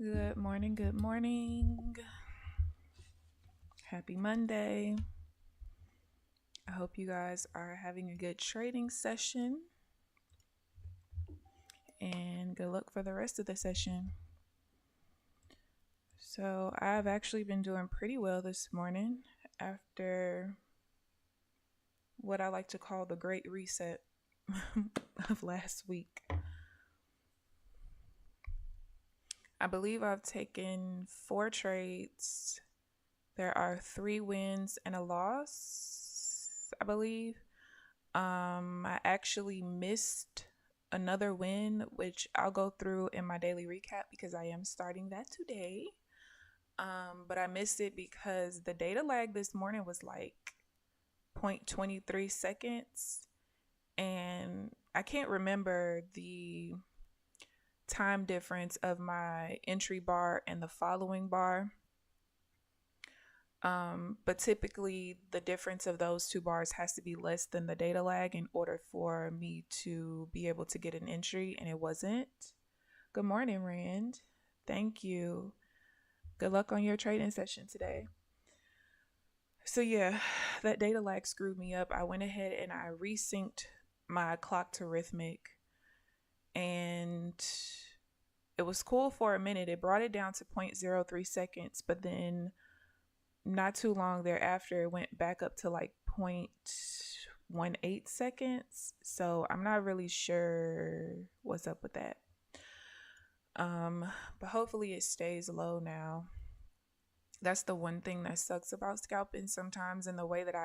Good morning, good morning. Happy Monday. I hope you guys are having a good trading session and good luck for the rest of the session. So, I've actually been doing pretty well this morning after what I like to call the great reset of last week. I believe I've taken 4 trades. There are 3 wins and a loss, I believe. I actually missed another win, which I'll go through in my daily recap because I am starting that today. But I missed it because the data lag this morning was like 0.23 seconds, and I can't remember the time difference of my entry bar and the following bar. But typically the difference of those 2 bars has to be less than the data lag in order for me to be able to get an entry, and it wasn't. Good morning, Rand. Thank you. Good luck on your trading session today. So yeah, that data lag screwed me up. I went ahead and I resynced my clock to Rhythmic, and it was cool for a minute. It brought it down to 0.03 seconds, but then not too long thereafter, it went back up to like 0.18 seconds. So I'm not really sure what's up with that. But hopefully it stays low now. That's the one thing that sucks about scalping sometimes, in the way that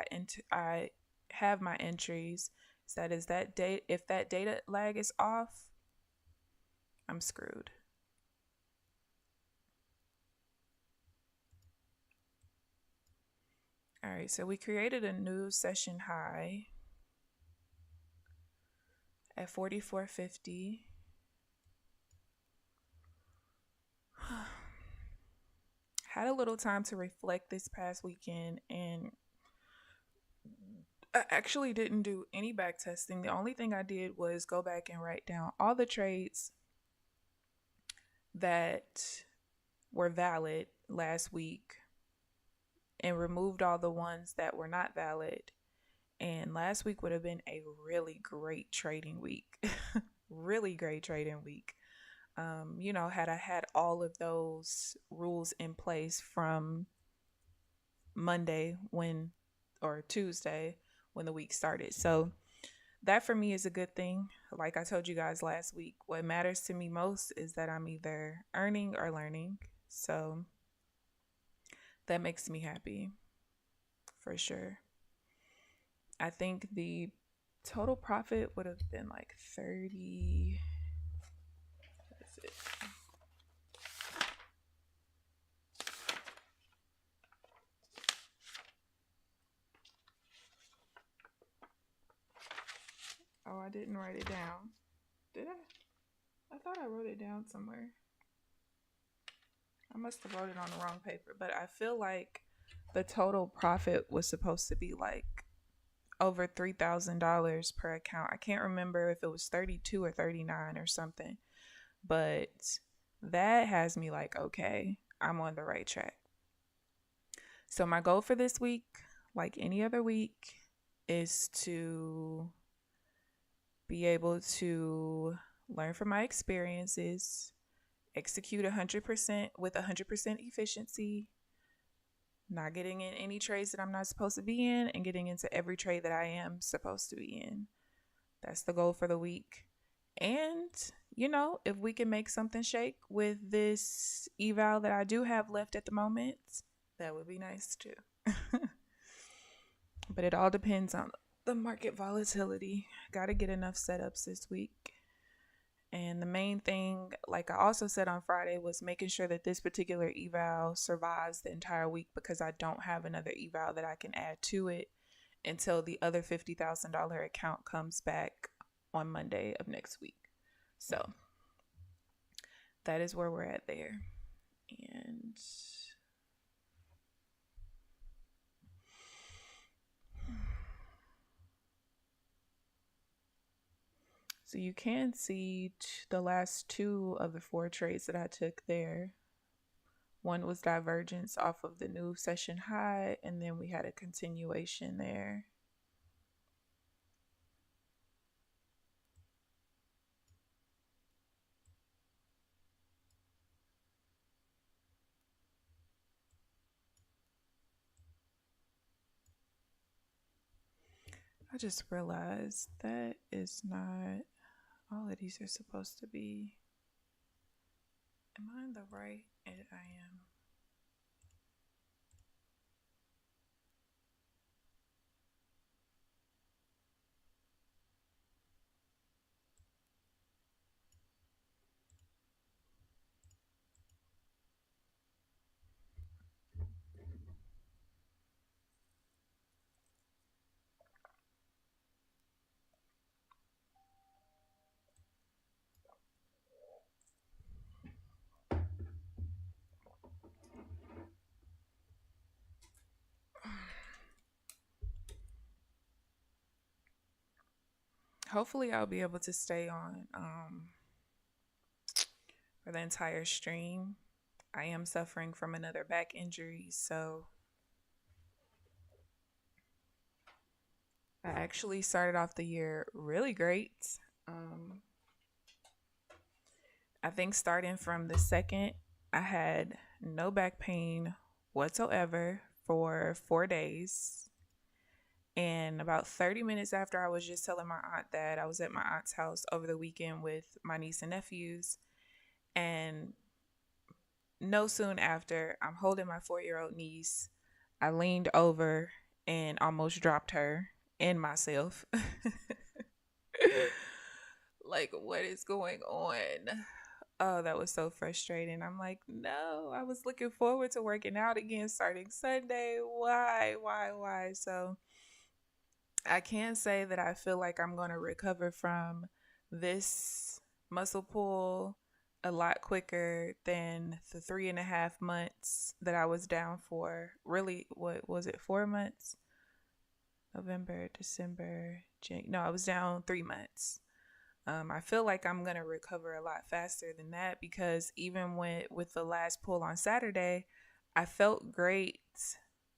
I have my entries. Is that date if that data lag is off, I'm screwed. All right, so we created a new session high at 44.50. Had a little time to reflect this past weekend, and I actually didn't do any back testing. The only thing I did was go back and write down all the trades that were valid last week and removed all the ones that were not valid. And last week would have been a really great trading week. Really great trading week. Had I had all of those rules in place from Monday or Tuesday when the week started. So that for me is a good thing. Like I told you guys last week, what matters to me most is that I'm either earning or learning. So that makes me happy for sure. I think the total profit would have been like 30. What is it? Oh, I didn't write it down. Did I? I thought I wrote it down somewhere. I must have wrote it on the wrong paper, but I feel like the total profit was supposed to be like over $3,000 per account. I can't remember if it was 32 or 39 or something, but that has me like, okay, I'm on the right track. So my goal for this week, like any other week, is to be able to learn from my experiences, execute 100% with 100% efficiency, not getting in any trades that I'm not supposed to be in, and getting into every trade that I am supposed to be in. That's the goal for the week. And, if we can make something shake with this eval that I do have left at the moment, that would be nice too. But it all depends on the market volatility. Got to get enough setups this week. And the main thing, like I also said on Friday, was making sure that this particular eval survives the entire week, because I don't have another eval that I can add to it until the other $50,000 account comes back on Monday of next week. So that is where we're at there. And so you can see the last 2 of the 4 trades that I took there. One was divergence off of the new session high, and then we had a continuation there. I just realized that is not all of these are supposed to be. Am I in the right? I am. Hopefully, I'll be able to stay on for the entire stream. I am suffering from another back injury, so I actually started off the year really great. Um, I think starting from the second, I had no back pain whatsoever for 4 days. And about 30 minutes after, I was just telling my aunt that I was at my aunt's house over the weekend with my niece and nephews. And no soon after, I'm holding my 4-year-old niece. I leaned over and almost dropped her and myself. Like, what is going on? Oh, that was so frustrating. I'm like, no, I was looking forward to working out again starting Sunday. Why? So I can say that I feel like I'm going to recover from this muscle pull a lot quicker than the 3.5 months that I was down for. Really, what was it, 4 months? November, December, January. No, I was down 3 months. I feel like I'm gonna recover a lot faster than that because even with the last pull on Saturday, I felt great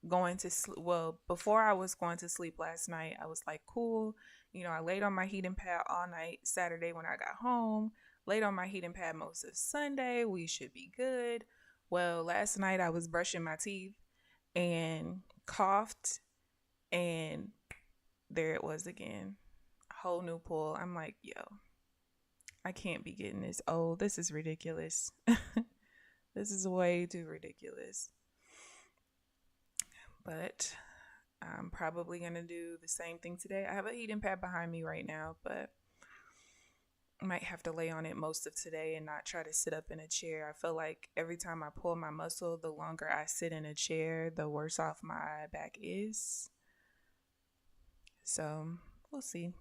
going to sleep. Well, before I was going to sleep last night, I was like, cool. You know, I laid on my heating pad all night Saturday when I got home. Laid on my heating pad most of Sunday. We should be good. Well, last night I was brushing my teeth and coughed, and there it was again. Whole new pull. I'm like, yo, I can't be getting this old. This is ridiculous. This is way too ridiculous. But I'm probably going to do the same thing today. I have a heating pad behind me right now, but I might have to lay on it most of today and not try to sit up in a chair. I feel like every time I pull my muscle, the longer I sit in a chair, the worse off my back is. So we'll see.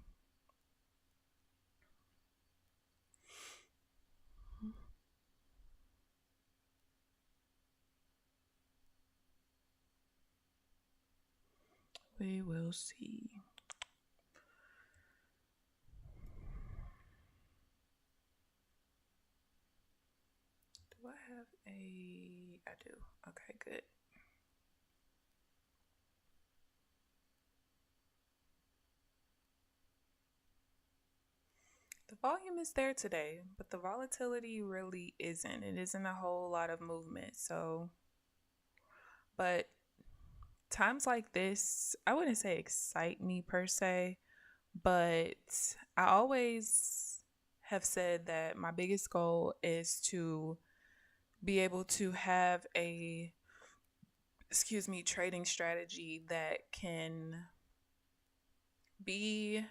We will see. Do I have a... I do. Okay, good. The volume is there today, but the volatility really isn't. It isn't a whole lot of movement. So, but times like this, I wouldn't say excite me per se, but I always have said that my biggest goal is to be able to have a, trading strategy that can be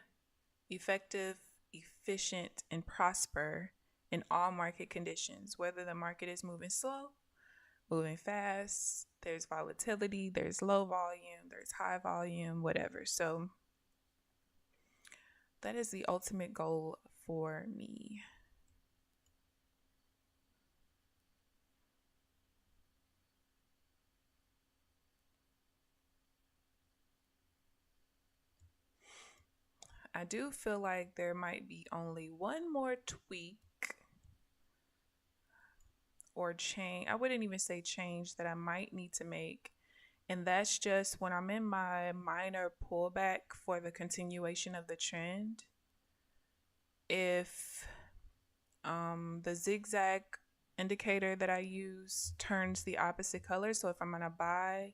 effective, efficient, and prosper in all market conditions, whether the market is moving slow, moving fast, there's volatility, there's low volume, there's high volume, whatever. So that is the ultimate goal for me. I do feel like there might be only one more tweak or change. I wouldn't even say change that I might need to make. And that's just when I'm in my minor pullback for the continuation of the trend. If the zigzag indicator that I use turns the opposite color, so if I'm going to buy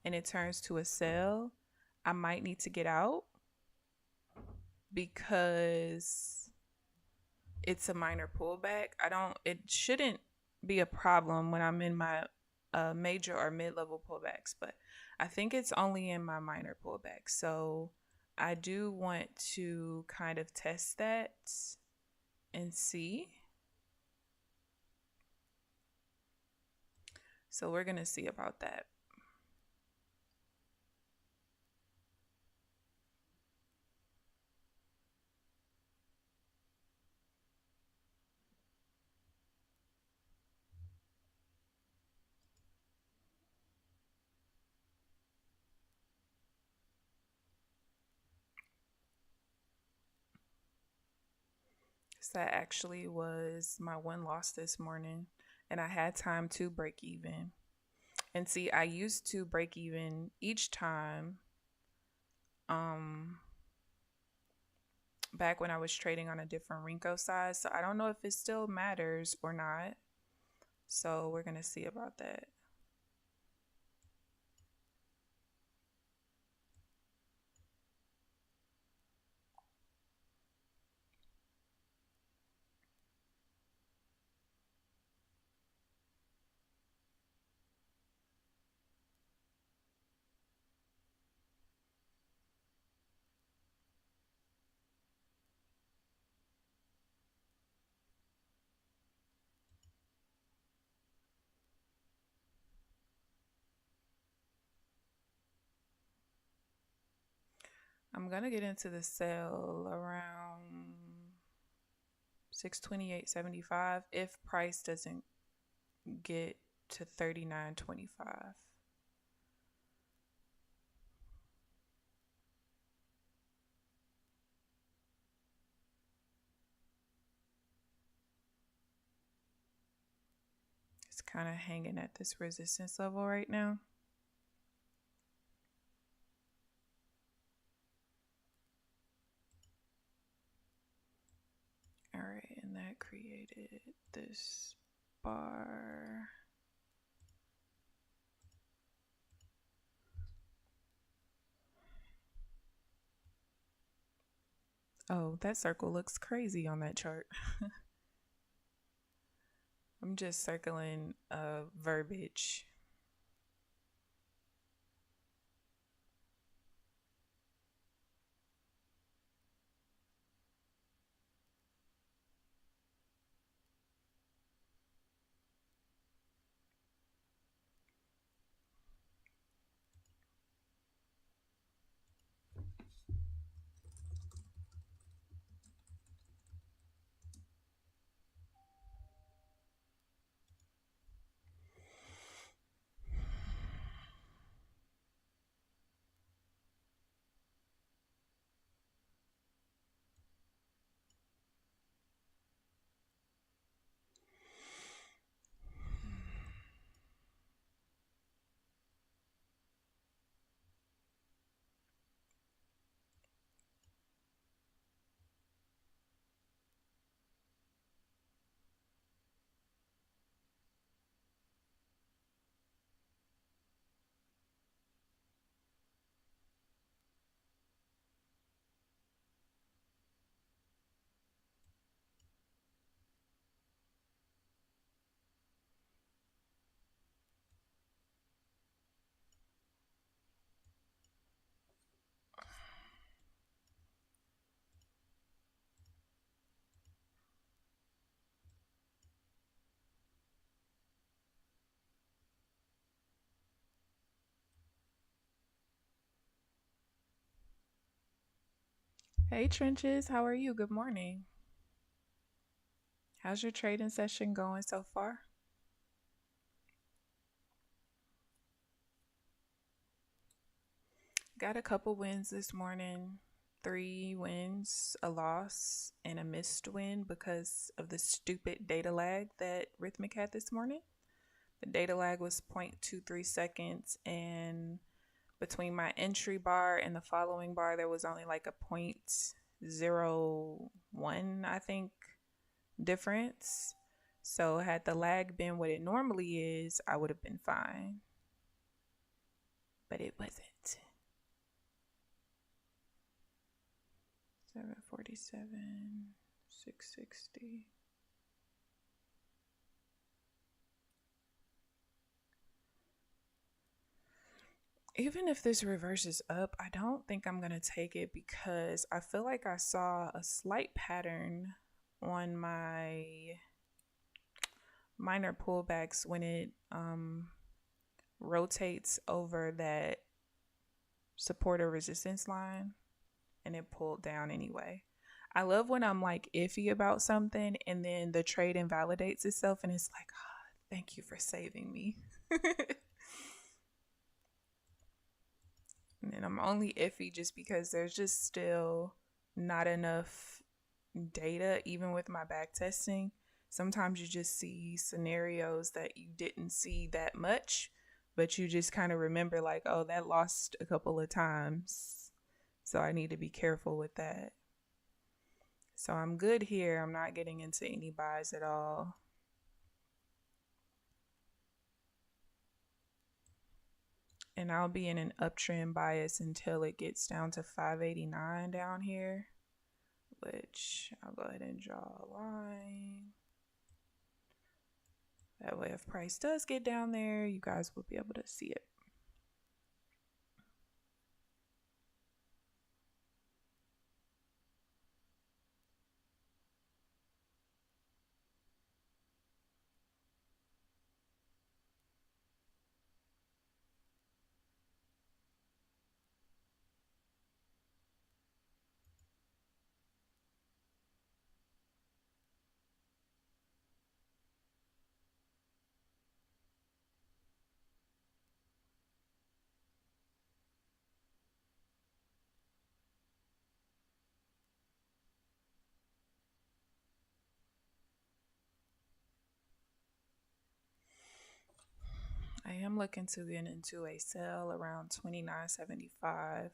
and it turns to a sell, I might need to get out because it's a minor pullback. It shouldn't be a problem when I'm in my major or mid-level pullbacks, but I think it's only in my minor pullbacks. So I do want to kind of test that and see. So we're going to see about that. So that actually was my one loss this morning, and I had time to break even. And see, I used to break even each time back when I was trading on a different Rinko size. So I don't know if it still matters or not. So we're going to see about that. I'm going to get into the sale around 628.75 if price doesn't get to 39.25. It's kind of hanging at this resistance level right now. All right, and that created this bar. Oh, that circle looks crazy on that chart. I'm just circling verbiage. Hey Trenches, how are you? Good morning. How's your trading session going so far? Got a couple wins this morning. 3 wins, a loss, and a missed win because of the stupid data lag that Rhythmic had this morning. The data lag was 0.23 seconds, and between my entry bar and the following bar, there was only like a 0.01, I think, difference. So had the lag been what it normally is, I would have been fine. But it wasn't. 747, 660. Even if this reverses up, I don't think I'm going to take it because I feel like I saw a slight pattern on my minor pullbacks when it rotates over that support or resistance line, and it pulled down anyway. I love when I'm like iffy about something and then the trade invalidates itself and it's like, oh, thank you for saving me. And I'm only iffy just because there's just still not enough data, even with my back testing. Sometimes you just see scenarios that you didn't see that much, but you just kind of remember like, oh, that lost a couple of times. So I need to be careful with that. So I'm good here. I'm not getting into any buys at all. And I'll be in an uptrend bias until it gets down to 589 down here, which I'll go ahead and draw a line. That way if price does get down there, you guys will be able to see it. I am looking to get into a sell around 29.75.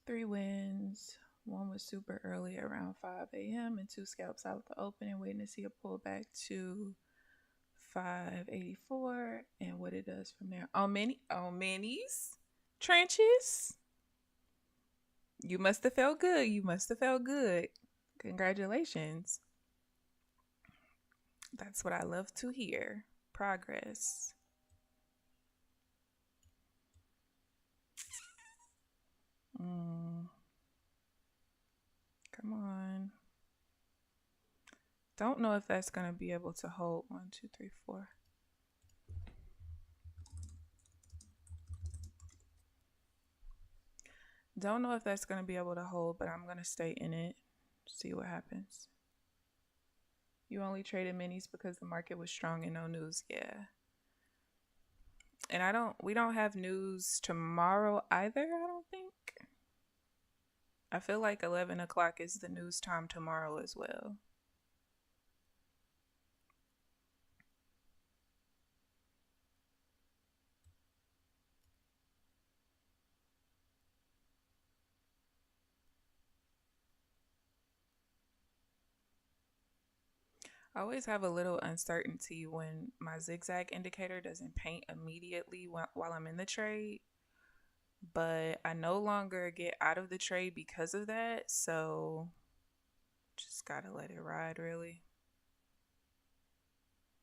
Three wins. One was super early around 5 a.m. and 2 scalps out the open and waiting to see a pullback to 584 and what it does from there. On minis, trenches. You must have felt good. You must have felt good. Congratulations. That's what I love to hear. Progress. Come on. Don't know if that's going to be able to hold. 1, 2, 3, 4. Don't know if that's going to be able to hold, but I'm going to stay in it. See what happens. You only traded minis because the market was strong and no news. Yeah. And we don't have news tomorrow either, I don't think. I feel like 11 o'clock is the news time tomorrow as well. I always have a little uncertainty when my zigzag indicator doesn't paint immediately while I'm in the trade. But I no longer get out of the trade because of that. So just gotta let it ride, really.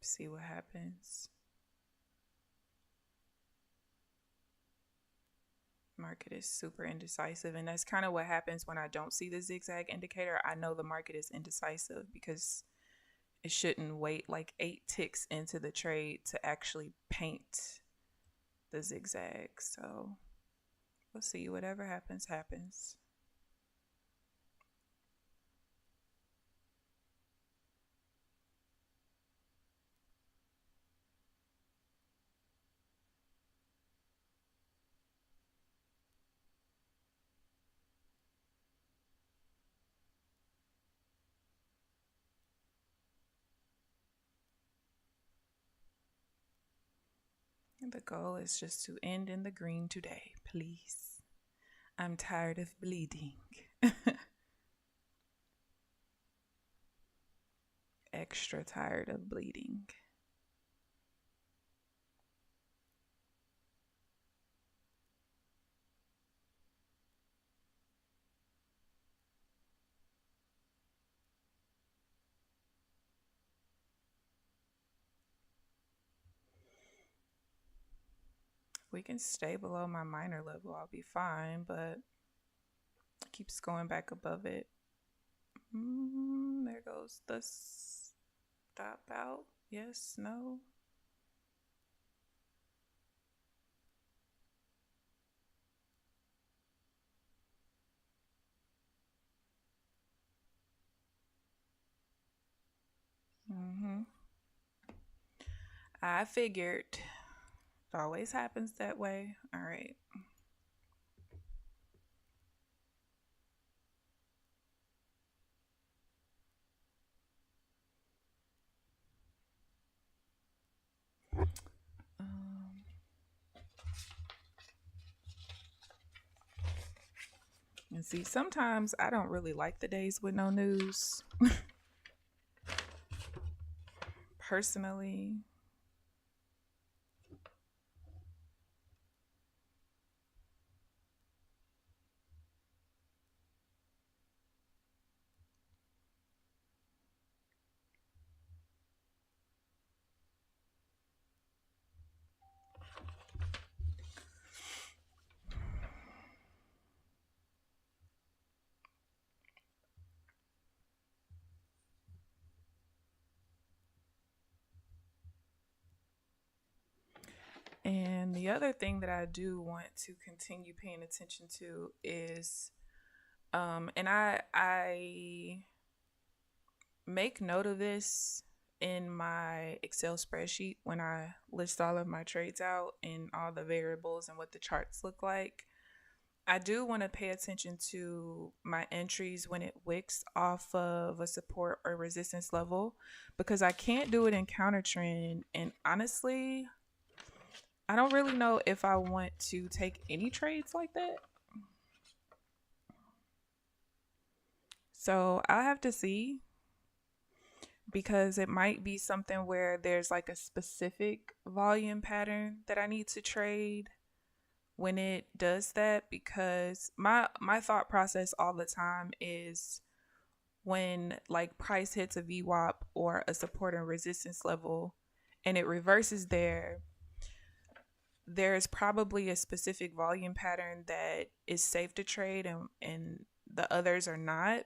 See what happens. Market is super indecisive, and that's kind of what happens when I don't see the zigzag indicator. I know the market is indecisive because it shouldn't wait like 8 ticks into the trade to actually paint the zigzag. So we'll see. Whatever happens, happens. The goal is just to end in the green today, please. I'm tired of bleeding. Extra tired of bleeding. If we can stay below my minor level, I'll be fine, but it keeps going back above it. There goes the stop out. Yes, no. I figured it always happens that way. All right. And see, sometimes I don't really like the days with no news. Personally. And the other thing that I do want to continue paying attention to is, and I make note of this in my Excel spreadsheet when I list all of my trades out and all the variables and what the charts look like. I do want to pay attention to my entries when it wicks off of a support or resistance level because I can't do it in counter trend. And honestly, I don't really know if I want to take any trades like that. So I'll have to see because it might be something where there's like a specific volume pattern that I need to trade when it does that, because my thought process all the time is when like price hits a VWAP or a support and resistance level and it reverses there's probably a specific volume pattern that is safe to trade and the others are not,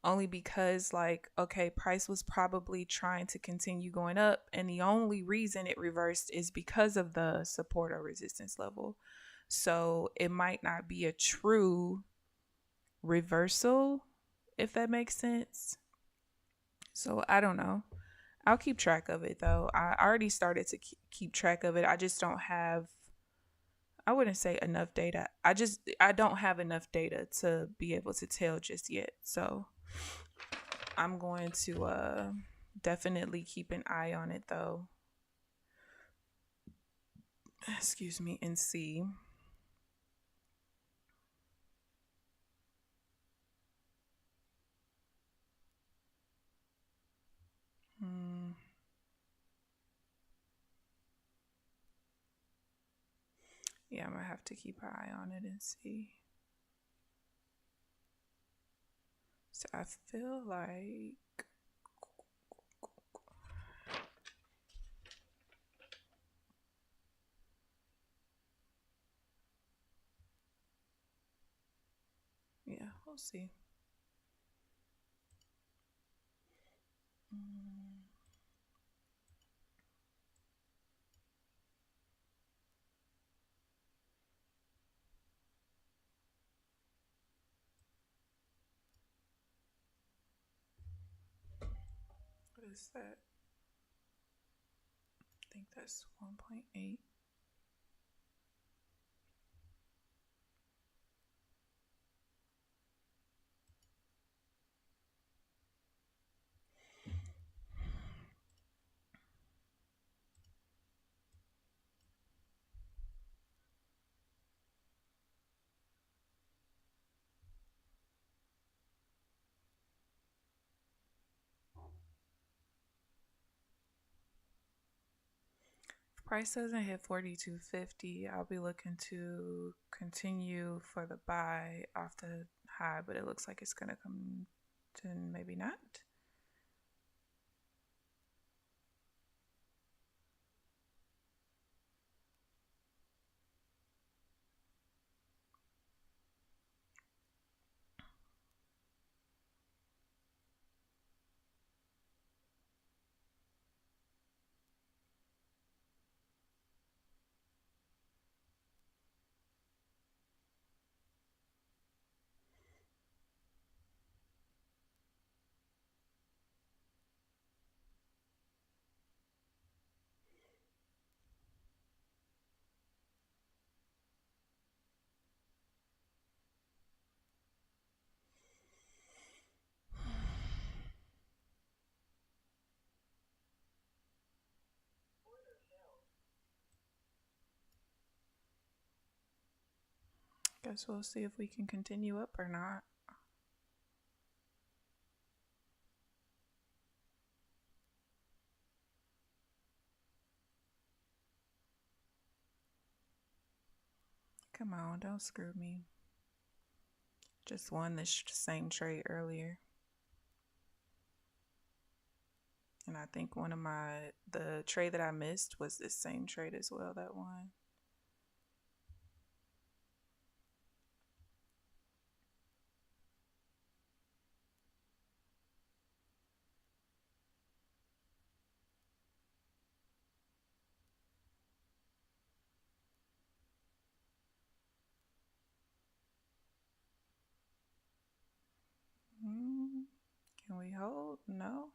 only because like, okay, price was probably trying to continue going up and the only reason it reversed is because of the support or resistance level. So it might not be a true reversal, if that makes sense. So I don't know. I'll keep track of it though. I already started to keep track of it. I just don't have, I wouldn't say enough data. I don't have enough data to be able to tell just yet. So I'm going to definitely keep an eye on it though. Excuse me, and see. Yeah, I'm gonna have to keep an eye on it and see. So I feel like We'll see. What is that? I think that's 1.8. Price doesn't hit 42.50. I'll be looking to continue for the buy off the high, but it looks like it's gonna come to maybe not. Guess we'll see if we can continue up or not. Come on, don't screw me. Just won this same trade earlier. And I think the trade that I missed was this same trade as well that won. Can we hold? No.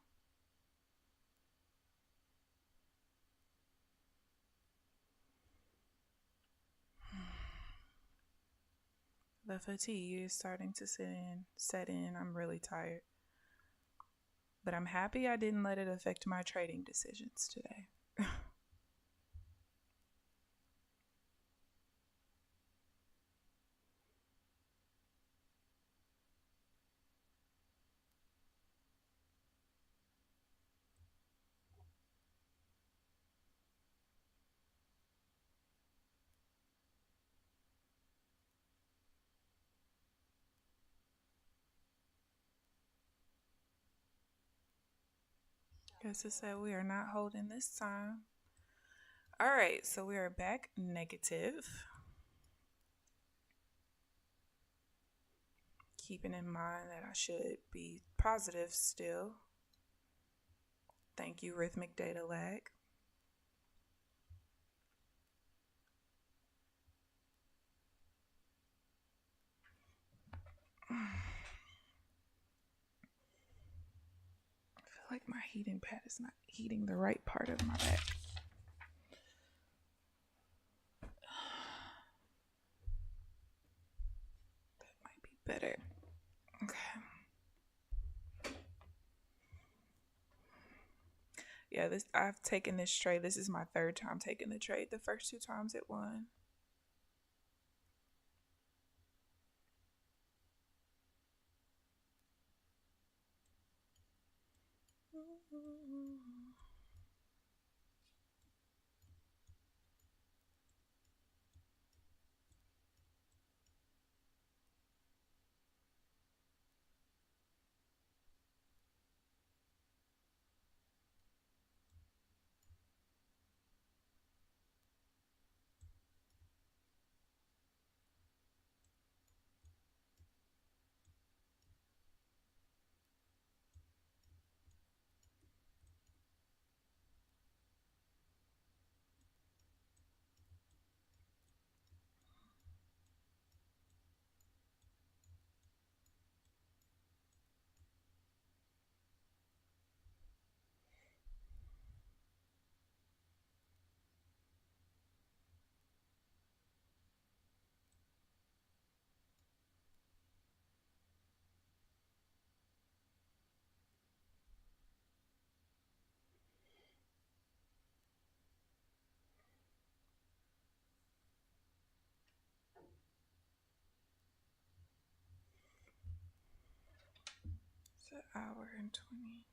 The fatigue is starting to set in. I'm really tired. But I'm happy I didn't let it affect my trading decisions today. Guess it said we are not holding this time. All right, so we are back negative. Keeping in mind that I should be positive still. Thank you, rhythmic data lag. I feel like my heating pad is not heating the right part of my back. That might be better. Okay. Yeah, I've taken this trade. This is my third time taking the trade. The first two times it won. hour and 20.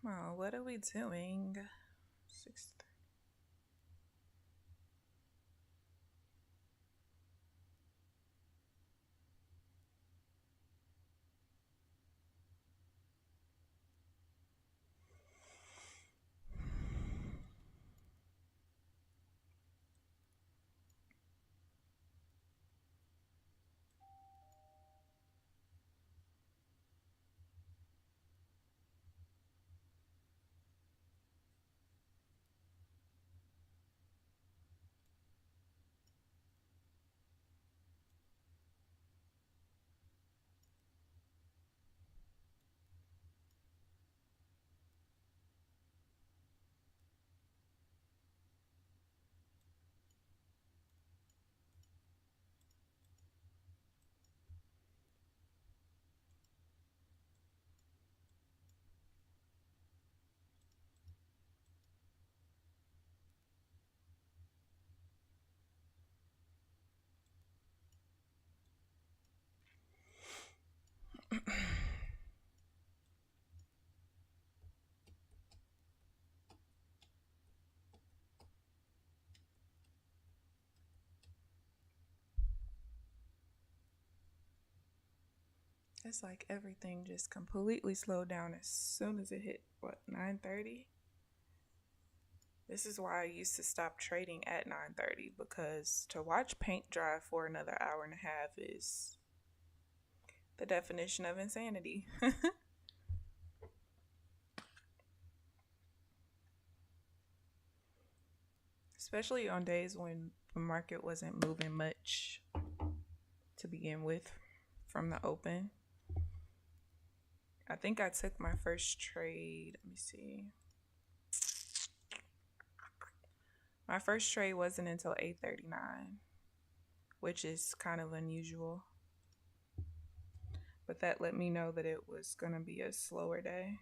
Come on, what are we doing? 6. It's like everything just completely slowed down as soon as it hit, what, 9:30? This is why I used to stop trading at 9:30, because to watch paint dry for another hour and a half is the definition of insanity. Especially on days when the market wasn't moving much to begin with from the open. I think I took my first trade. Let me see. My first trade wasn't until 8:39, which is kind of unusual. But that let me know that it was going to be a slower day.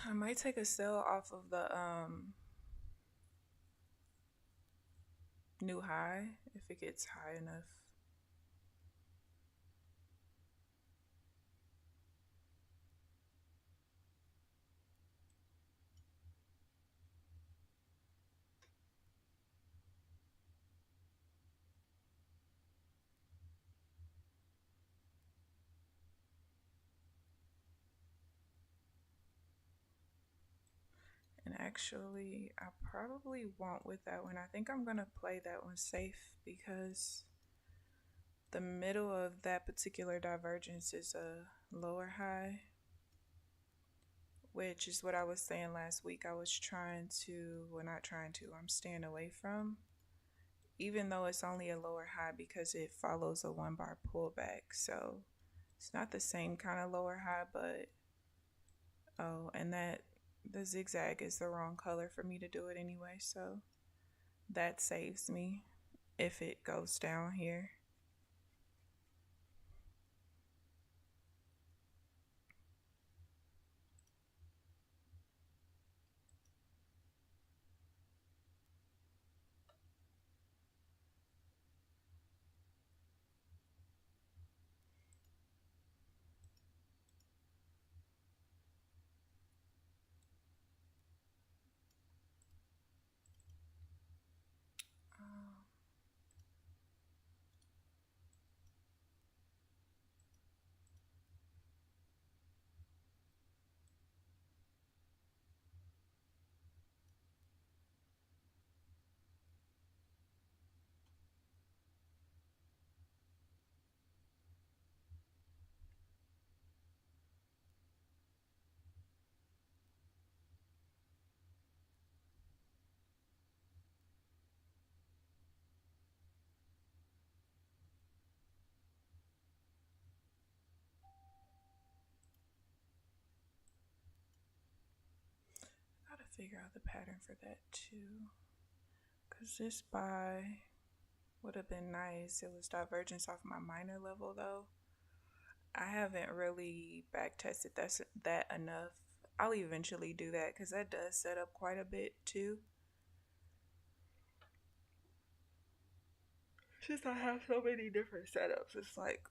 I might take a sell off of the new high if it gets high enough. And actually, I probably won't with that one. I think I'm going to play that one safe because the middle of that particular divergence is a lower high, which is what I was saying last week. I was trying to, well, not trying to, I'm staying away from, even though it's only a lower high because it follows a 1 bar pullback. So it's not the same kind of lower high, but oh, and that the zigzag is the wrong color for me to do it anyway. So that saves me if it goes down here. Gotta figure out the pattern for that too. Because this buy would have been nice. It was divergence off my minor level though. I haven't really back tested that enough. I'll eventually do that because that does set up quite a bit too. Since I have so many different setups, it's like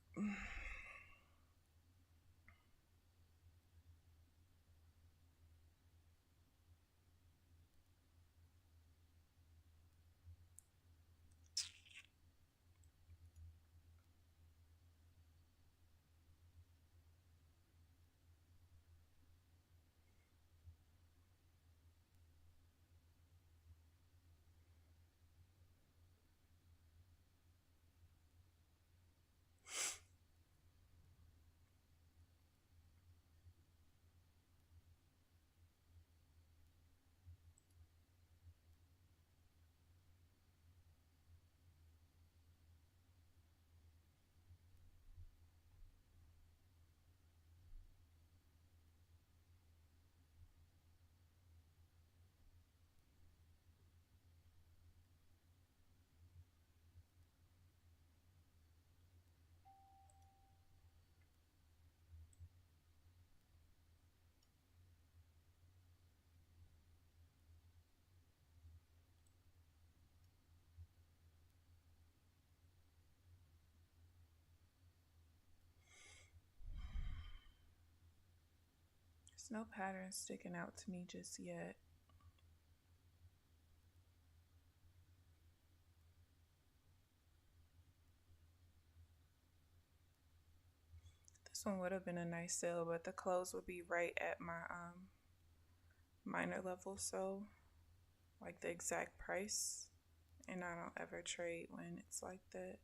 there's no pattern sticking out to me just yet. This one would have been a nice sale, but the close would be right at my minor level, so like the exact price. And I don't ever trade when it's like that.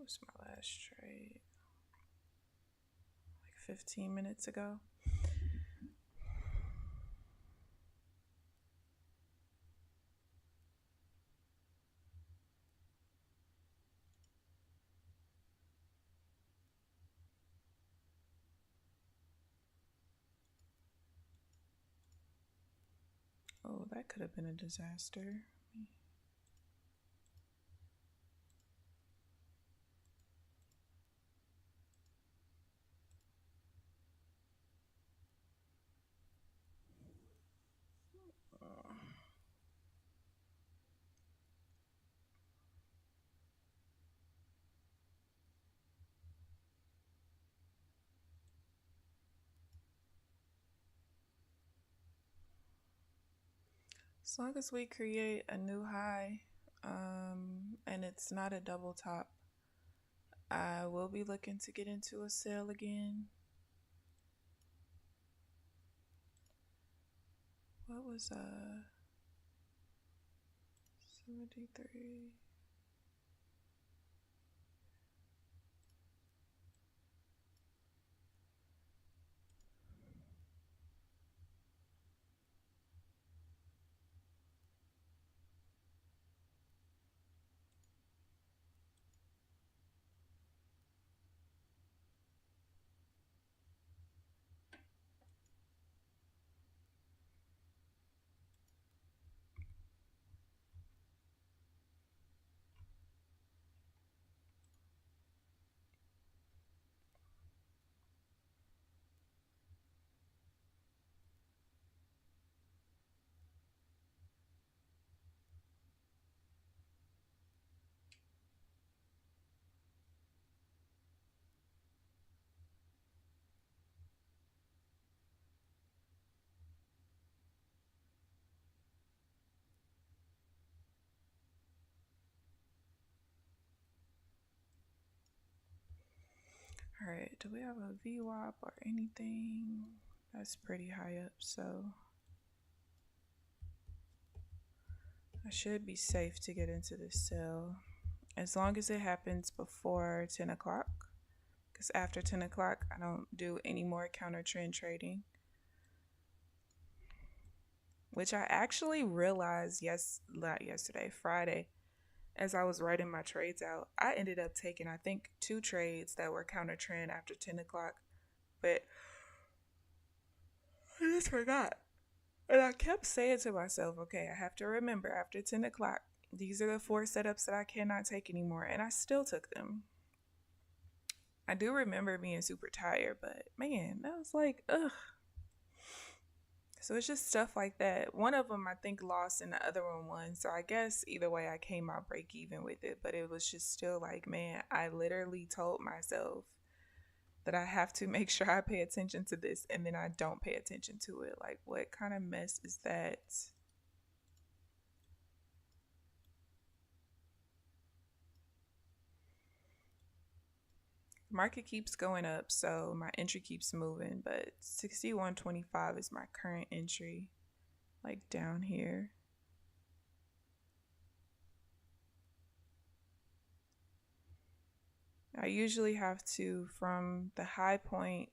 was my last trade? Like 15 minutes ago. Oh, that could have been a disaster. As long as we create a new high, and it's not a double top, I will be looking to get into a sale again. What was 73? All right, do we have a VWAP or anything? That's pretty high up, so I should be safe to get into this sell as long as it happens before 10 o'clock. Because after 10 o'clock, I don't do any more counter trend trading. Which I actually realized not yesterday, Friday, as I was writing my trades out. I ended up taking, I think, 2 trades that were counter trend after 10 o'clock. But I just forgot. And I kept saying to myself, okay, I have to remember after 10 o'clock, these are the 4 setups that I cannot take anymore. And I still took them. I do remember being super tired, but man, that was like, ugh. So it's just stuff like that. One of them I think lost and the other one won. So I guess either way I came out break even with it. But it was just still like, man, I literally told myself that I have to make sure I pay attention to this and then I don't pay attention to it. Like, what kind of mess is that? Market keeps going up, so my entry keeps moving, but 61.25 is my current entry, like down here. I usually have to, from the high point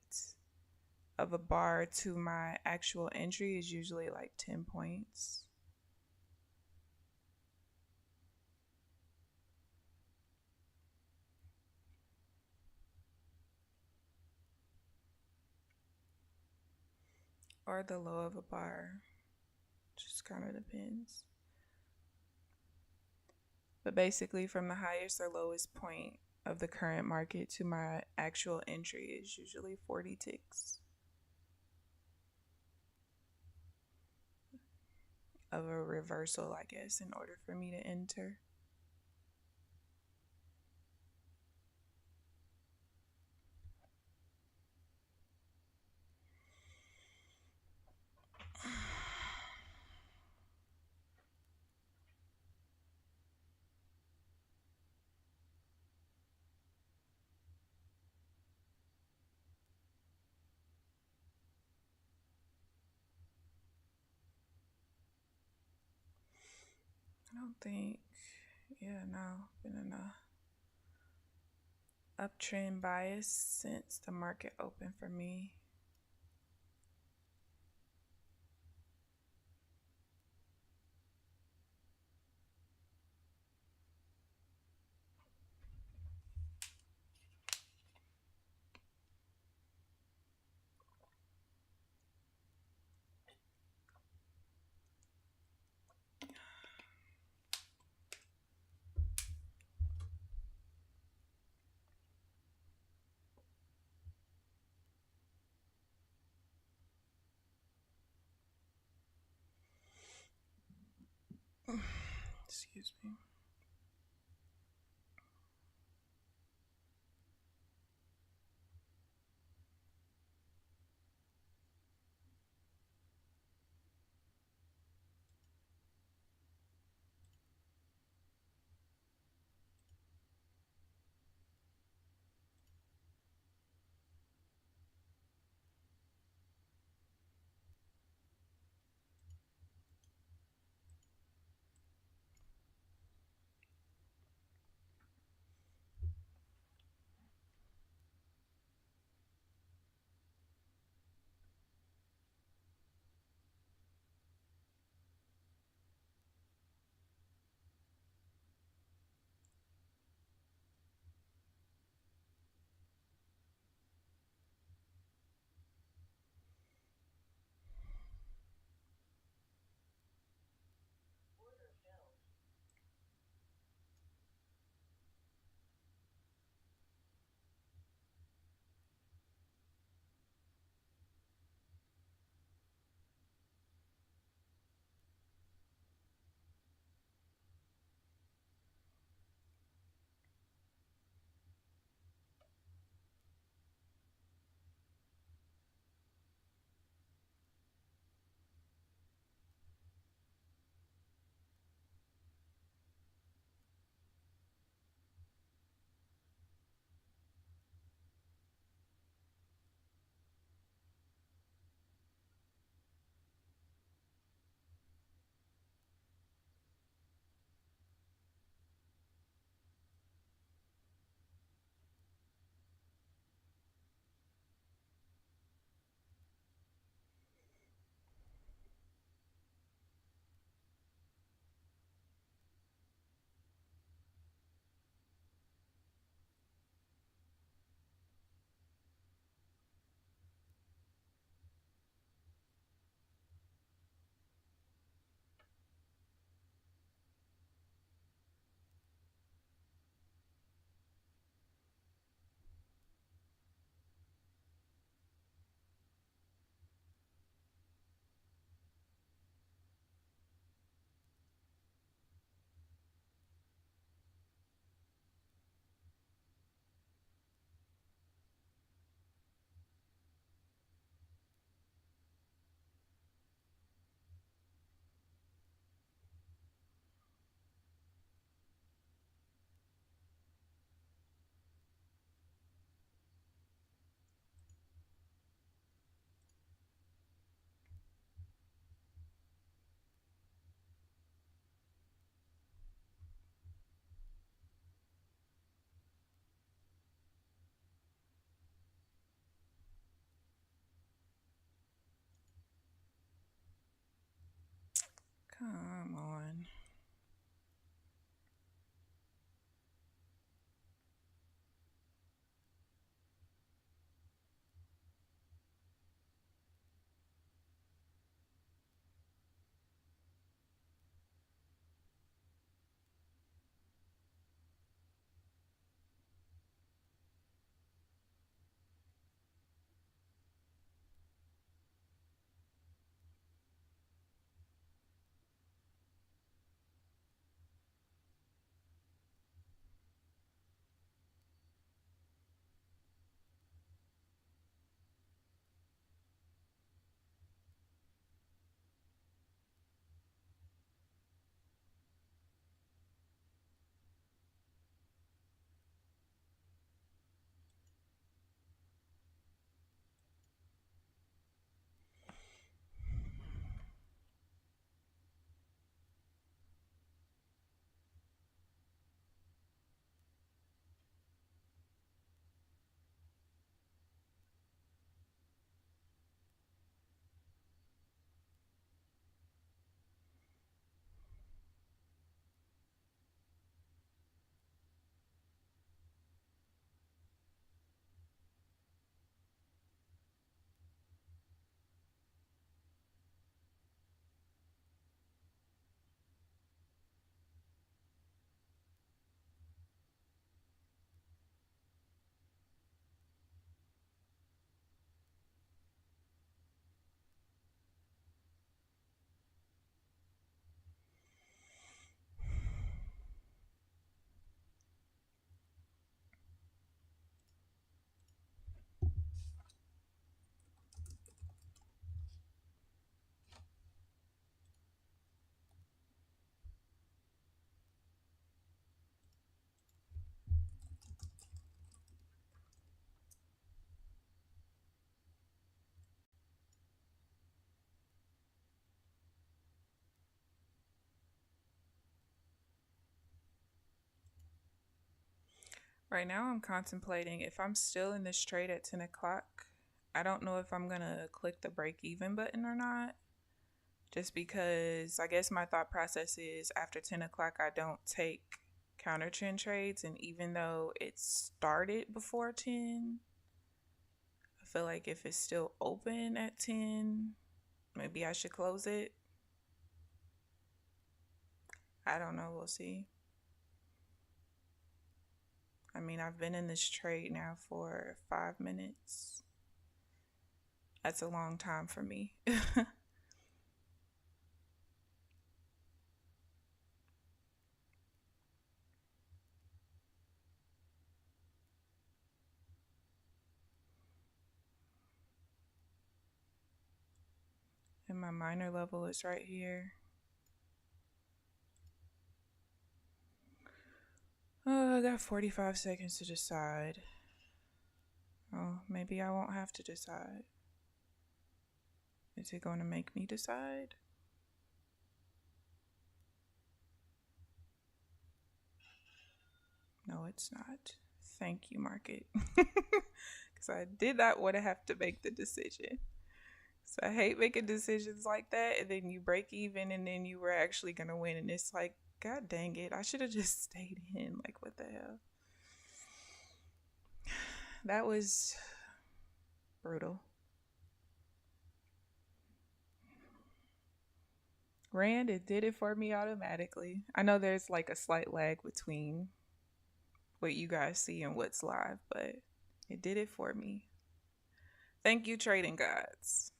of a bar to my actual entry is usually like 10 points. Or the low of a bar. Just kind of depends. But basically, from the highest or lowest point of the current market to my actual entry is usually 40 ticks of a reversal, I guess, in order for me to enter. I don't think, yeah, no, been enough. uptrend bias since the market opened for me. Excuse me. Come on. Right now, I'm contemplating if I'm still in this trade at 10 o'clock. I don't know if I'm going to click the break even button or not. Just because I guess my thought process is after 10 o'clock, I don't take counter trend trades. And even though it started before 10, I feel like if it's still open at 10, maybe I should close it. I don't know. We'll see. I mean, I've been in this trade now for 5 minutes. That's a long time for me. And my minor level is right here. Oh, I got 45 seconds to decide. Oh, maybe I won't have to decide. Is it going to make me decide? No, it's not. Thank you, market. Because I did not want to have to make the decision. So I hate making decisions like that, and then you break even, and then you were actually going to win, and it's like, God dang it, I should have just stayed in. Like, what the hell? That was brutal. Rand, it did it for me automatically. I know there's like a slight lag between what you guys see and what's live, but it did it for me. Thank you, trading gods.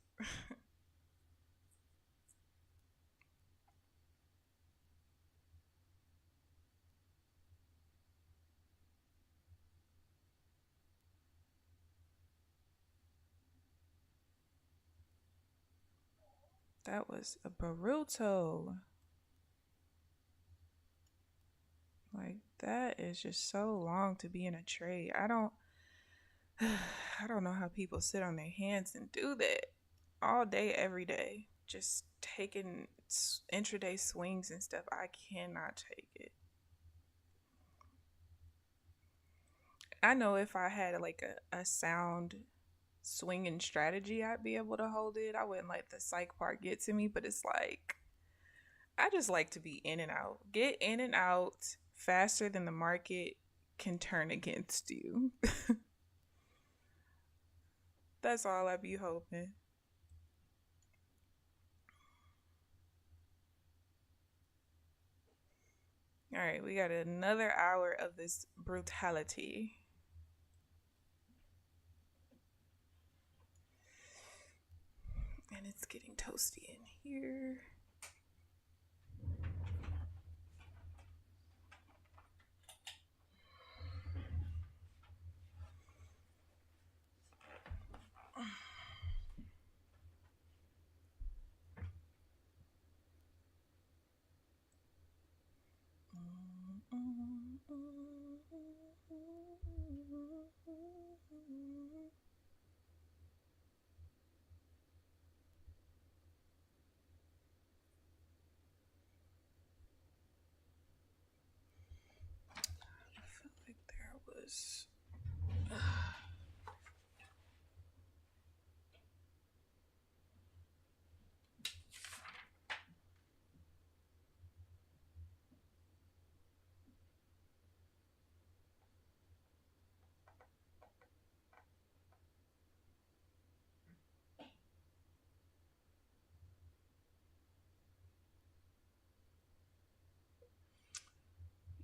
That was a brutal. Like, that is just so long to be in a trade. I don't know how people sit on their hands and do that all day, every day. Just taking intraday swings and stuff. I cannot take it. I know if I had like a sound swinging strategy, I'd be able to hold it. I wouldn't let the psych part get to me, but it's like, I just like to be in and out. Get in and out faster than the market can turn against you. That's all I be hoping. All right, we got another hour of this brutality. And it's getting toasty in here. Like there was.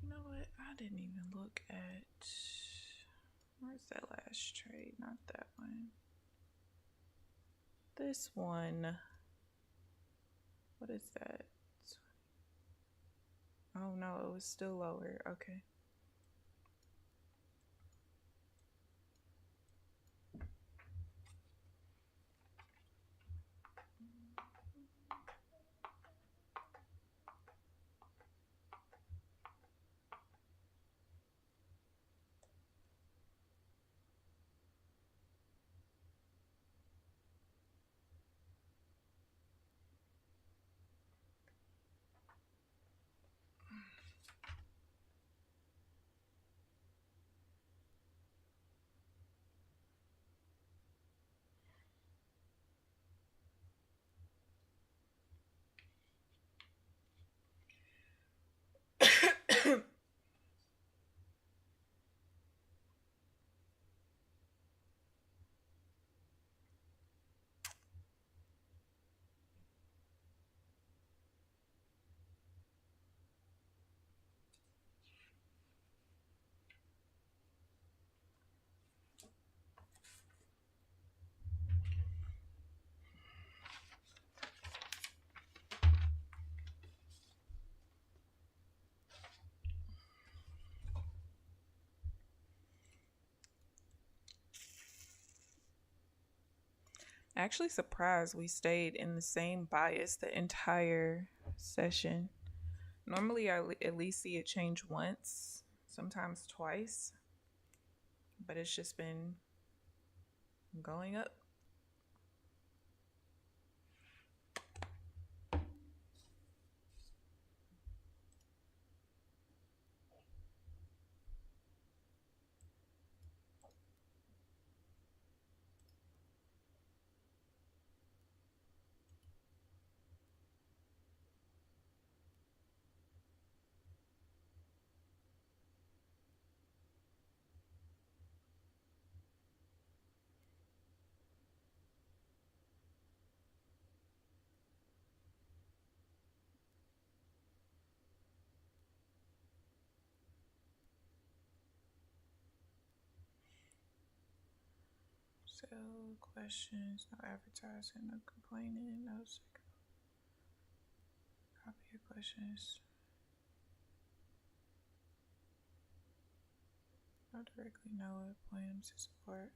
You know what? I didn't even look at. Where's that last trade? Not that one. This one. What is that? Oh no, it was still lower. Okay. Actually surprised we stayed in the same bias the entire session. Normally, at least see it change once, sometimes twice, but it's just been going up. So, questions, no advertising, no complaining, no second. Copy your questions. No directly know it, plans to support.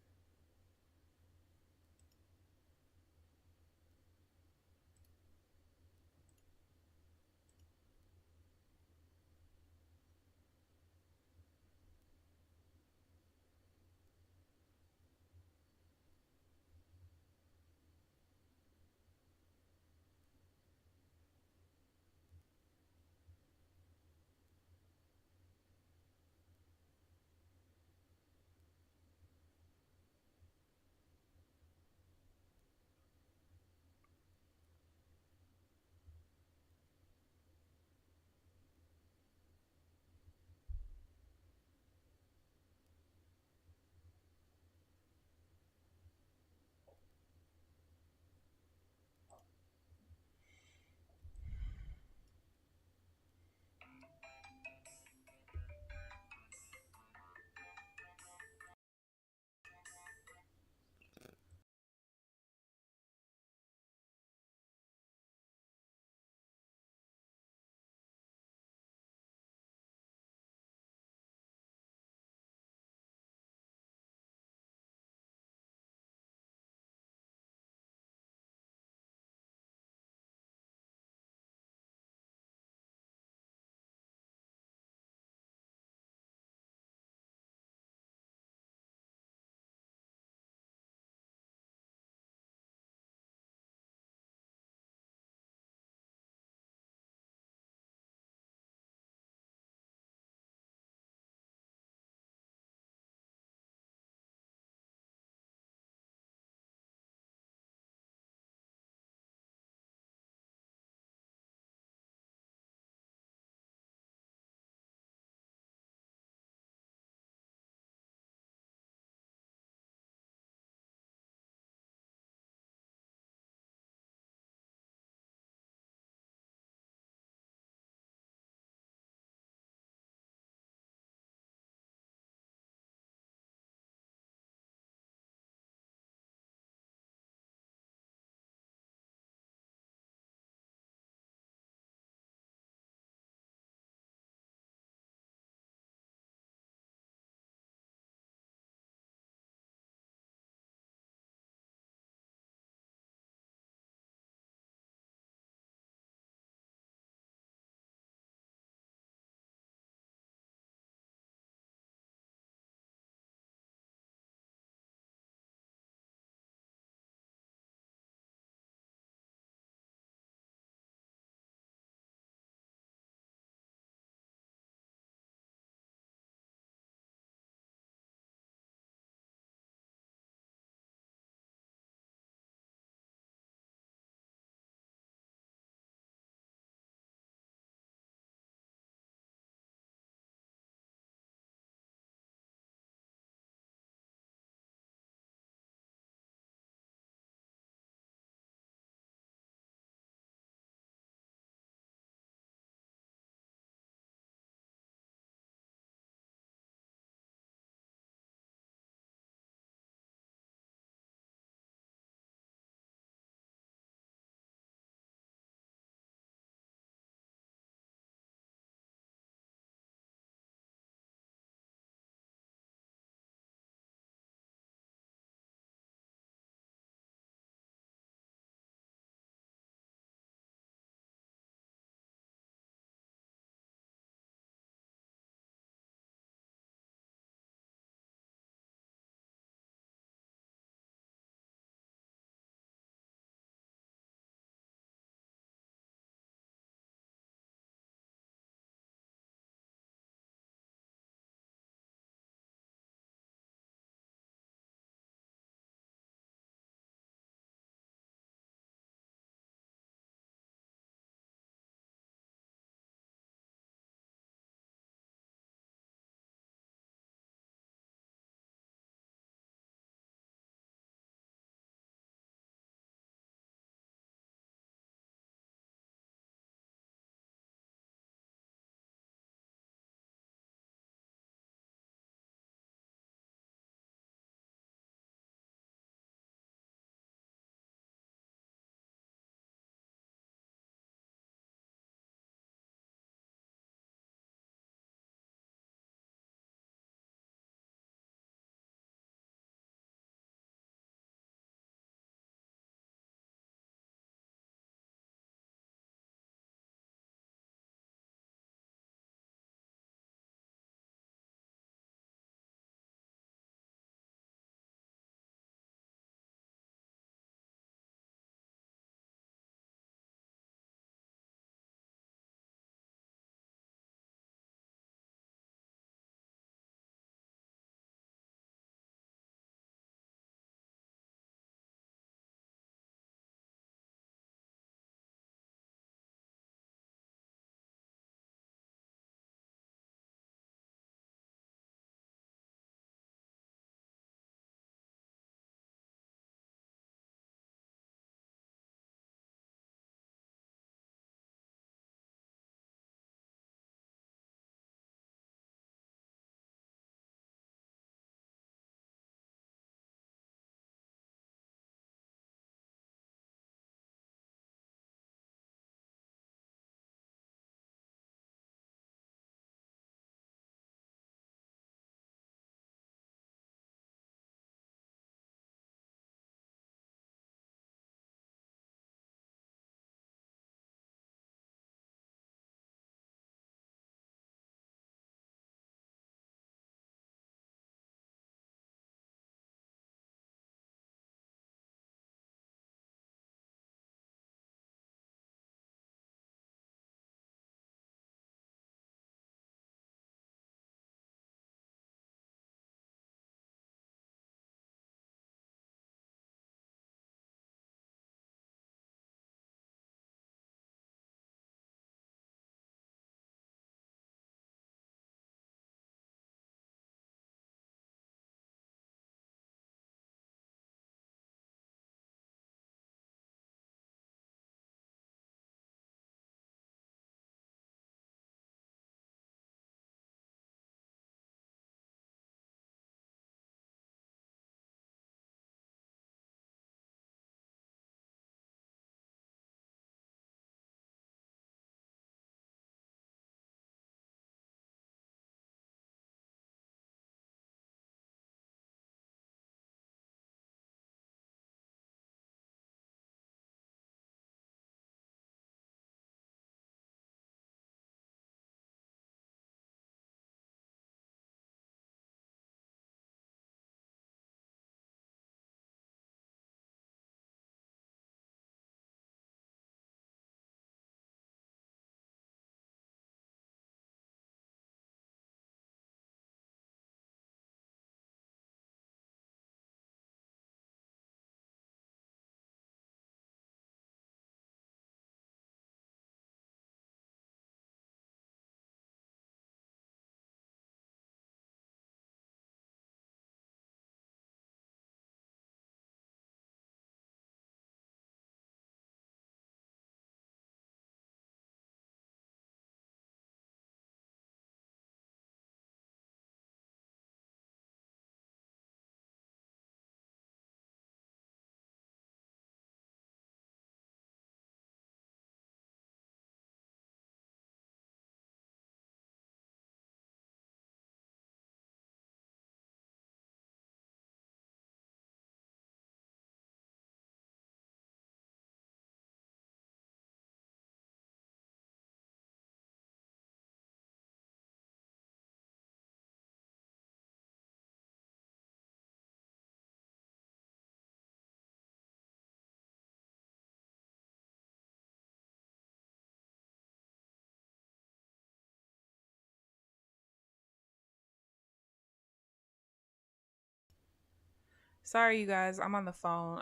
Sorry, you guys, I'm on the phone.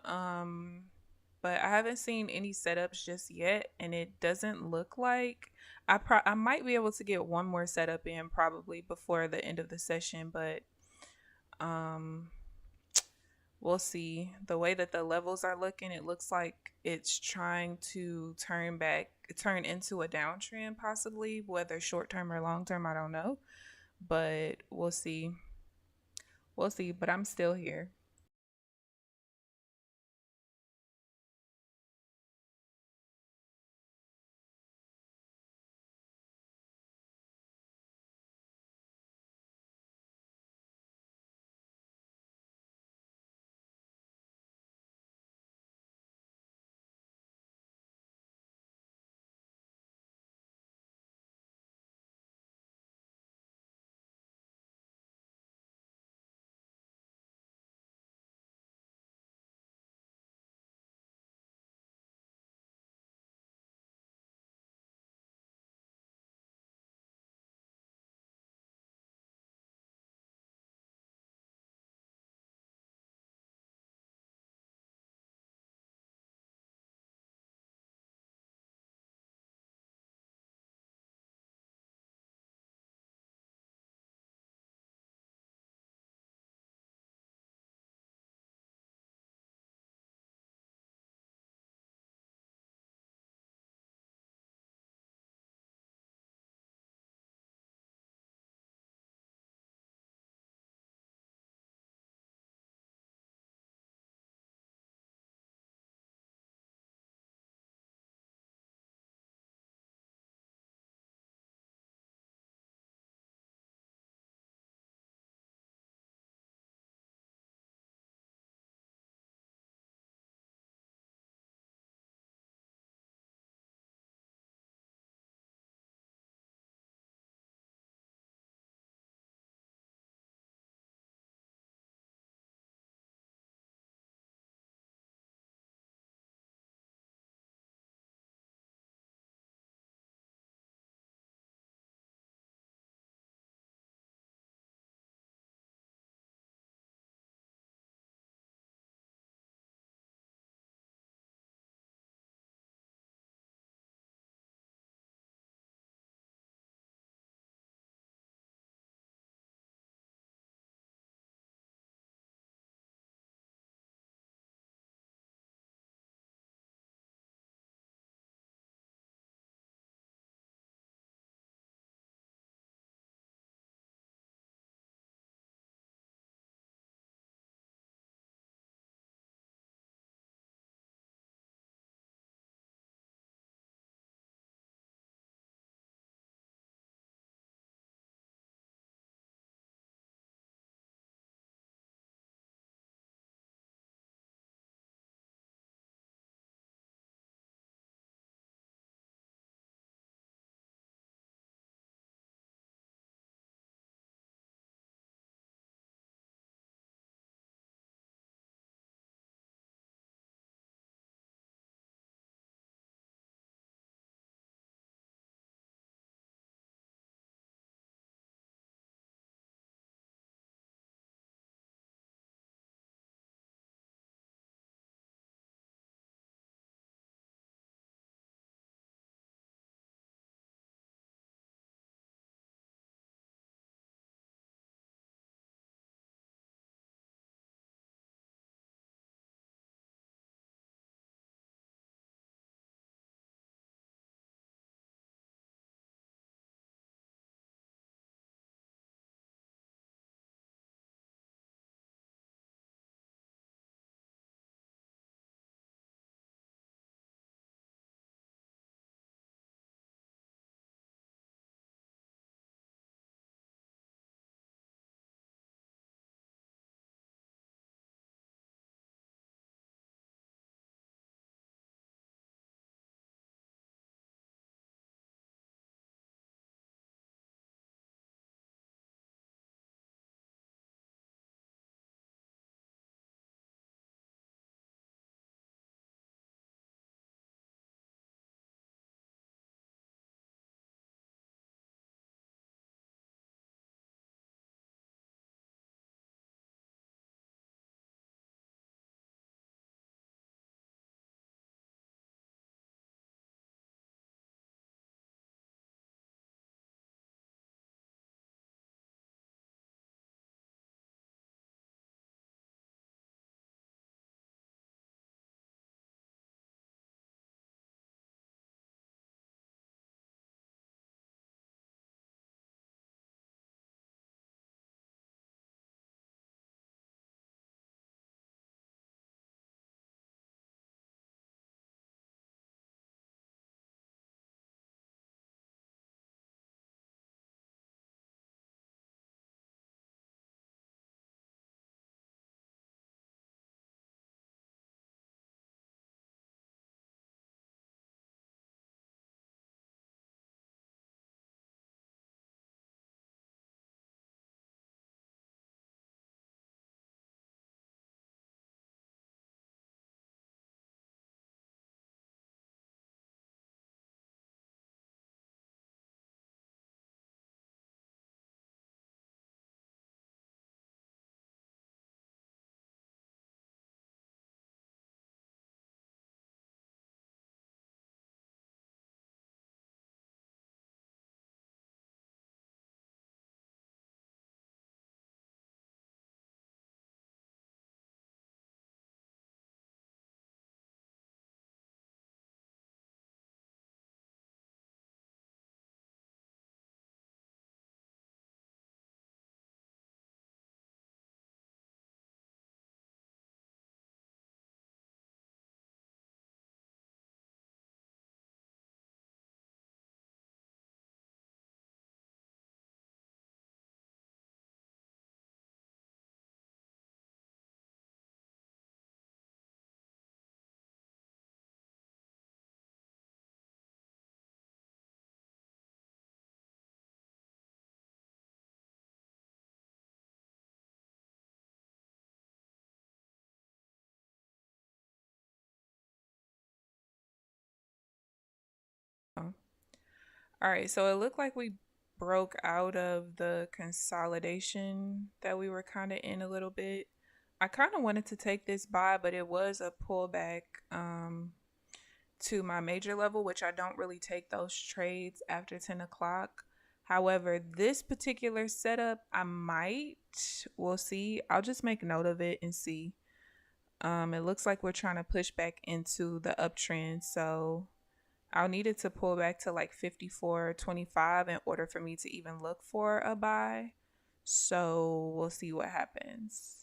But I haven't seen any setups just yet, and it doesn't look like I might be able to get one more setup in probably before the end of the session, but um, we'll see. The way that the levels are looking, it looks like it's trying to turn into a downtrend, possibly, whether short term or long term, I don't know, but we'll see. We'll see. But I'm still here. All right, so it looked like we broke out of the consolidation that we were kind of in a little bit. I kind of wanted to take this buy, but it was a pullback to my major level, which I don't really take those trades after 10 o'clock. However, this particular setup, I might. We'll see. I'll just make note of it and see. It looks like we're trying to push back into the uptrend, so I'll need it to pull back to like 54.25 in order for me to even look for a buy. So we'll see what happens.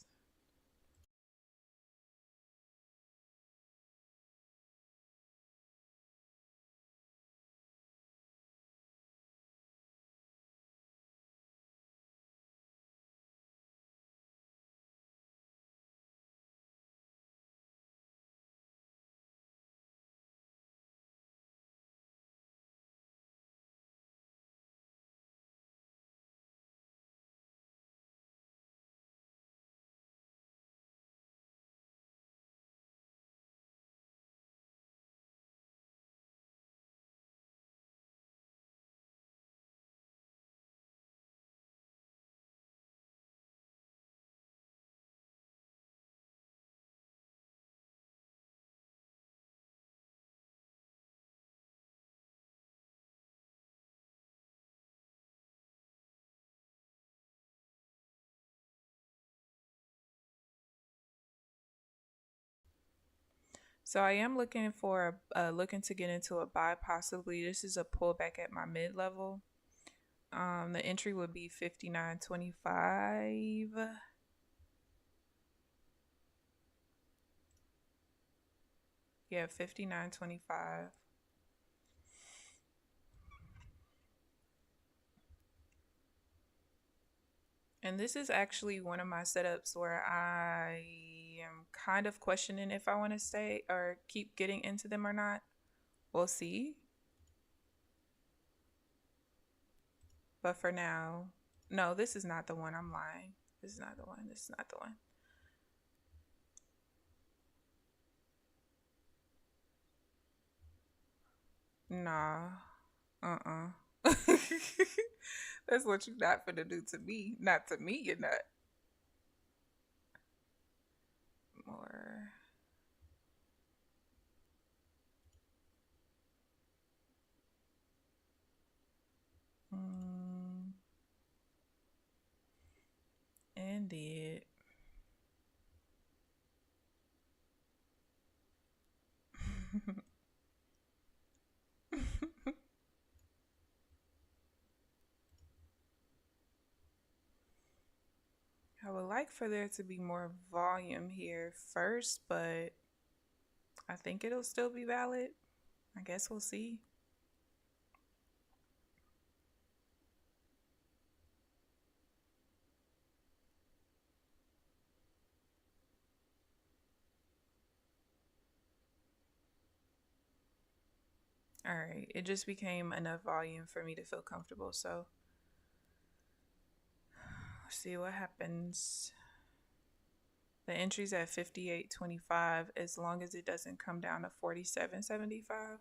So I am looking for looking to get into a buy possibly. This is a pullback at my mid level. The entry would be 59.25. Yeah, 59.25. And this is actually one of my setups where I am kind of questioning if I want to stay or keep getting into them or not. We'll see. But for now, no, this is not the one. I'm lying. This is not the one. This is not the one. Nah. Uh-uh. That's what you're not gonna do to me. Not to me, you're not. More. Mm, indeed. I would like for there to be more volume here first, but I think it'll still be valid. I guess we'll see. All right. It just became enough volume for me to feel comfortable. So, let's see what happens. The entry's at 58.25 as long as it doesn't come down to 47.75.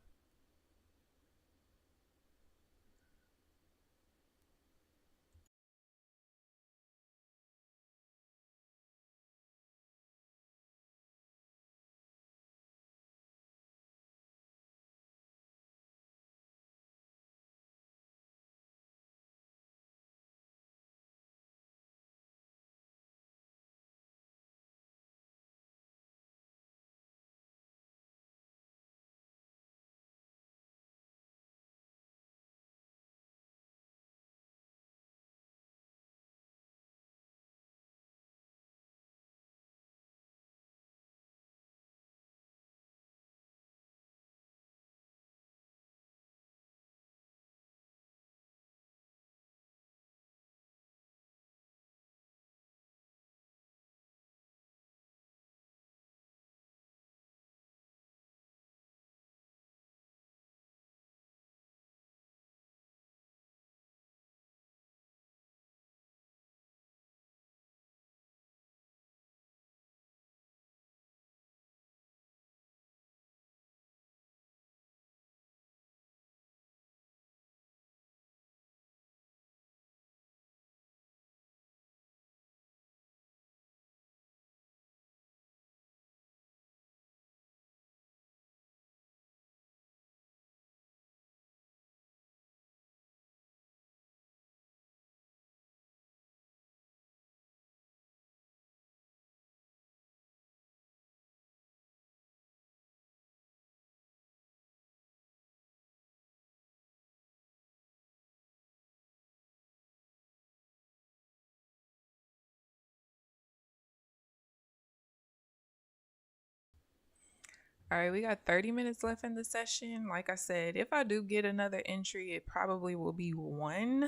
All right, we got 30 minutes left in the session. Like I said, if I do get another entry, it probably will be one.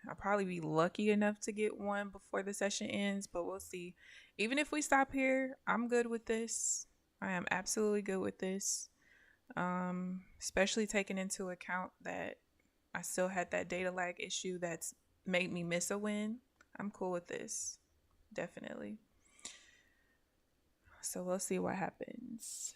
I'll probably be lucky enough to get one before the session ends, but we'll see. Even if we stop here, I'm good with this. I am absolutely good with this. Especially taking into account that I still had that data lag issue that's made me miss a win. I'm cool with this. Definitely. So we'll see what happens.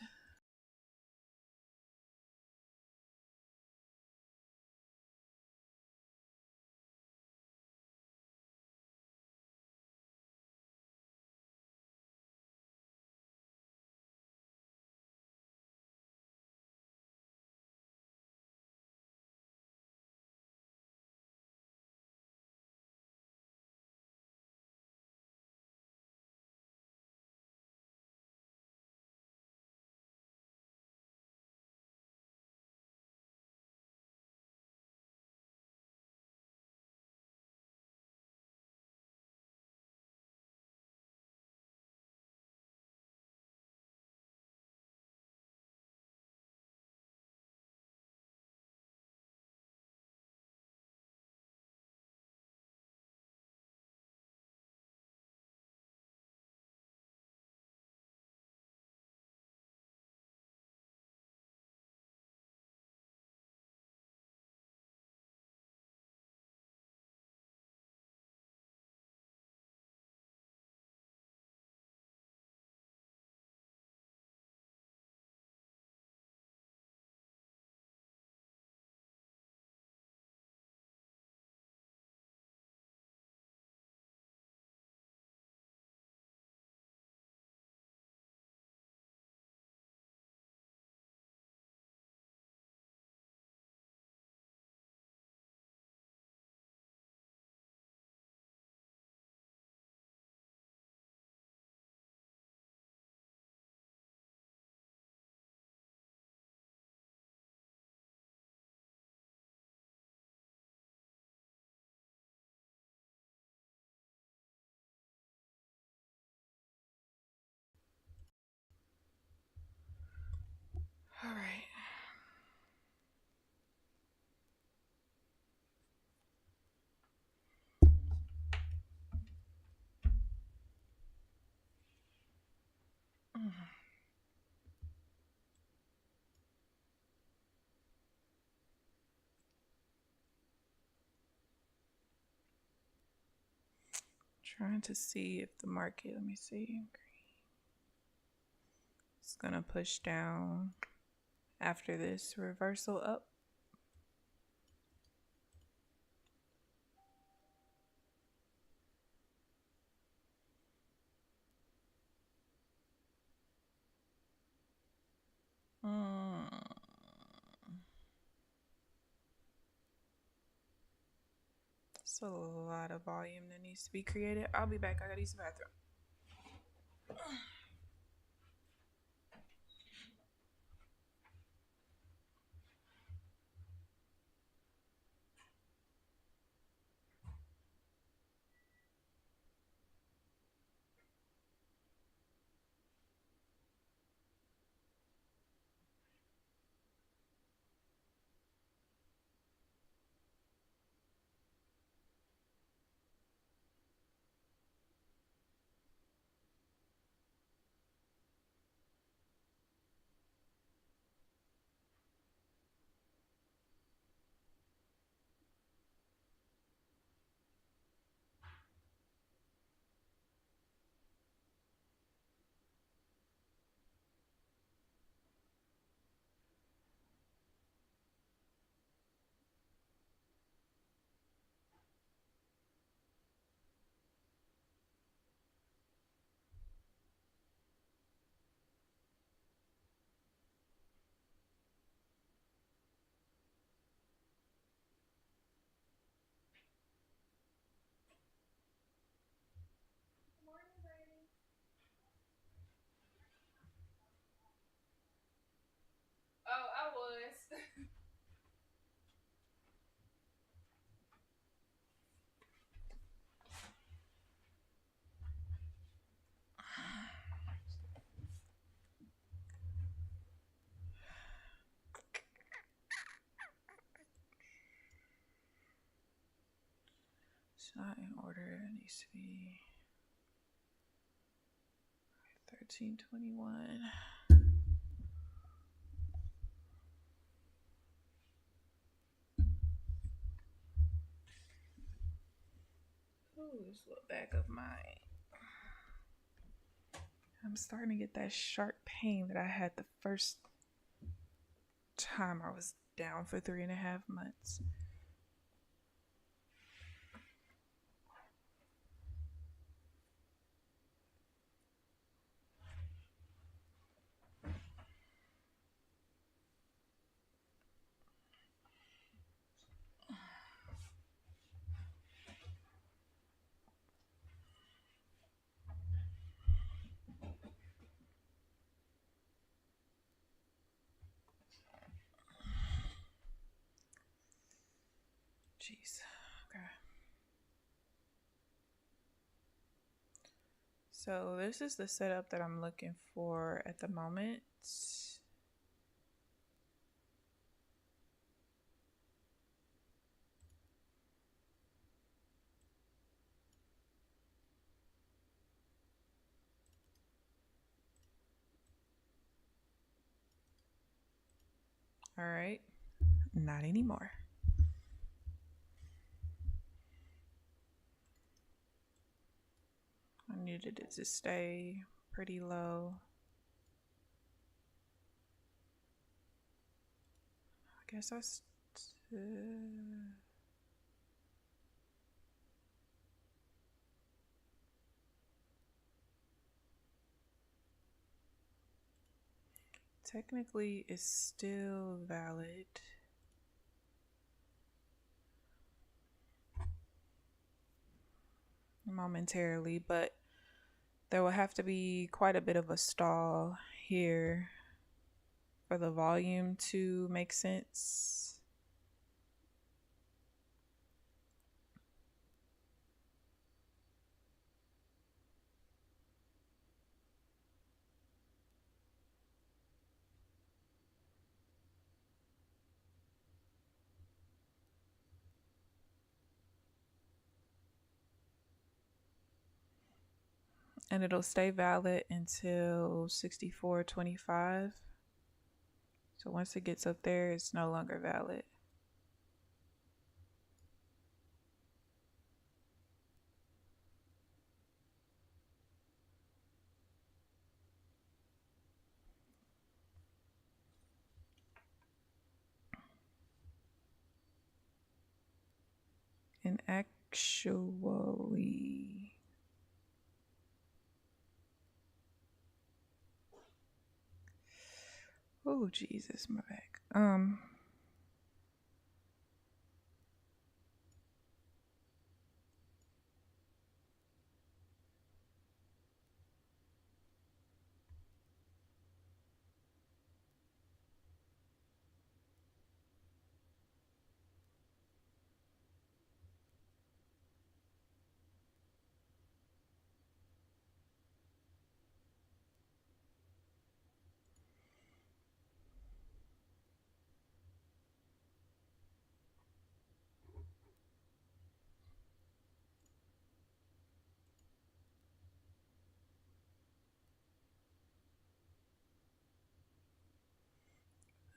All right. Trying to see if the market, let me see. It's going to push down after this reversal up. It's a lot of volume that needs to be created. I'll be back. I gotta use the bathroom. It's not in order. It needs to be 1321. Oh, this little back of mine. I'm starting to get that sharp pain that I had the first time I was down for 3.5 months. Jeez. Okay. So this is the setup that I'm looking for at the moment. All right. Not anymore. I needed it to stay pretty low. I guess technically it's still valid. Momentarily, but there will have to be quite a bit of a stall here for the volume to make sense. And it'll stay valid until 64.25. So once it gets up there, it's no longer valid. And actually, oh Jesus, my back.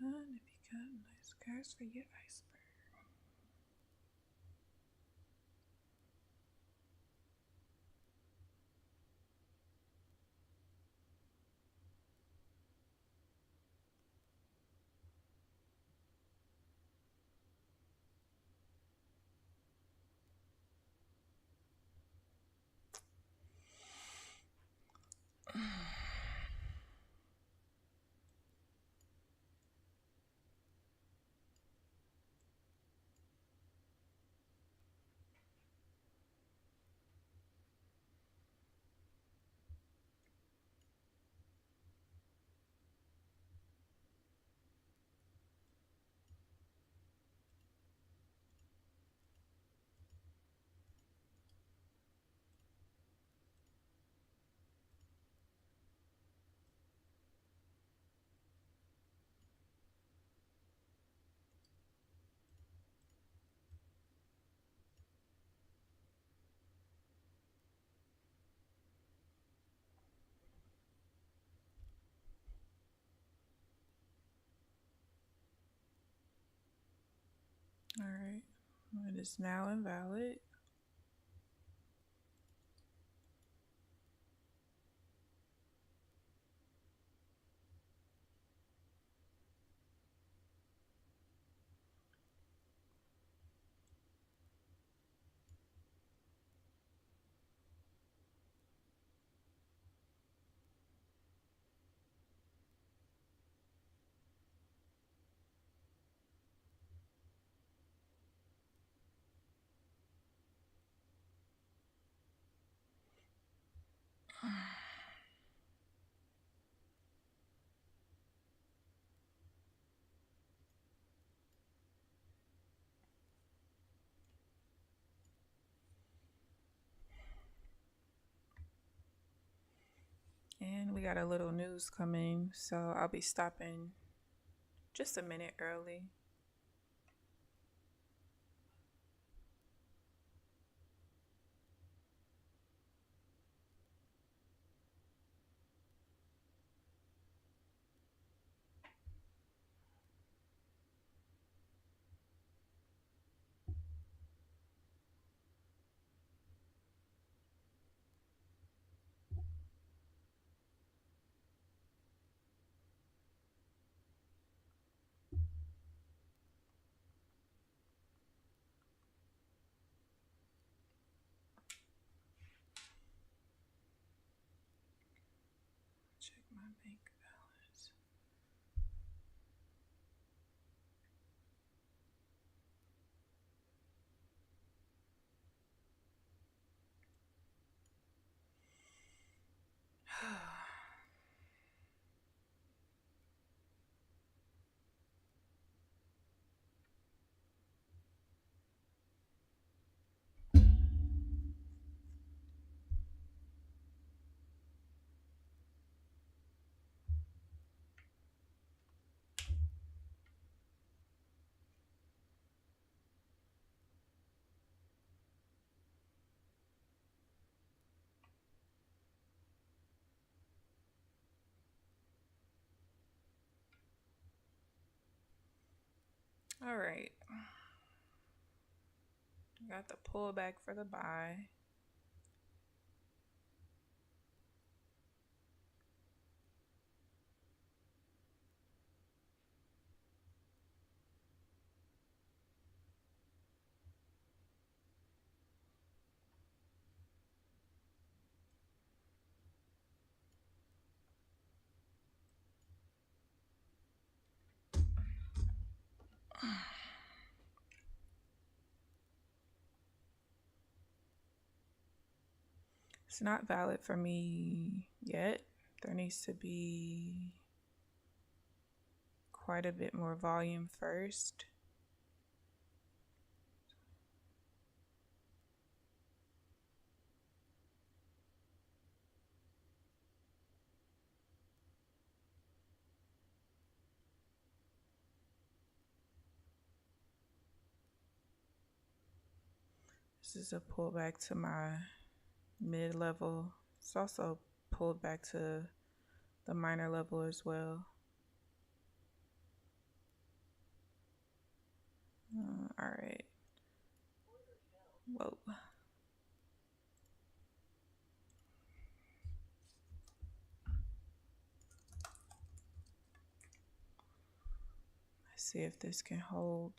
And if you got nice cars for your iceberg. is now invalid. And we got a little news coming, so I'll be stopping just a minute early. Check my bank balance. All right. Got the pullback for the buy. It's not valid for me yet. There needs to be quite a bit more volume first. This is a pullback to my mid-level. It's also pulled back to the minor level as well. All right. Whoa. Let's see if this can hold.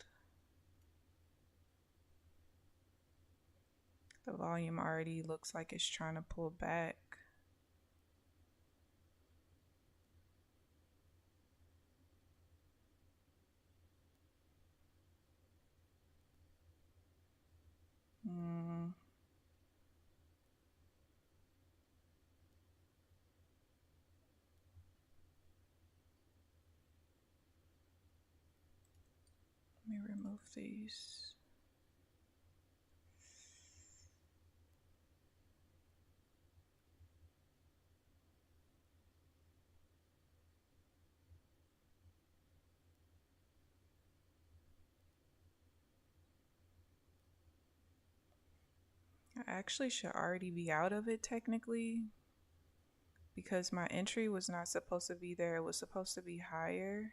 The volume already looks like it's trying to pull back. Let me remove these. I actually should already be out of it technically, because my entry was not supposed to be there. It was supposed to be higher.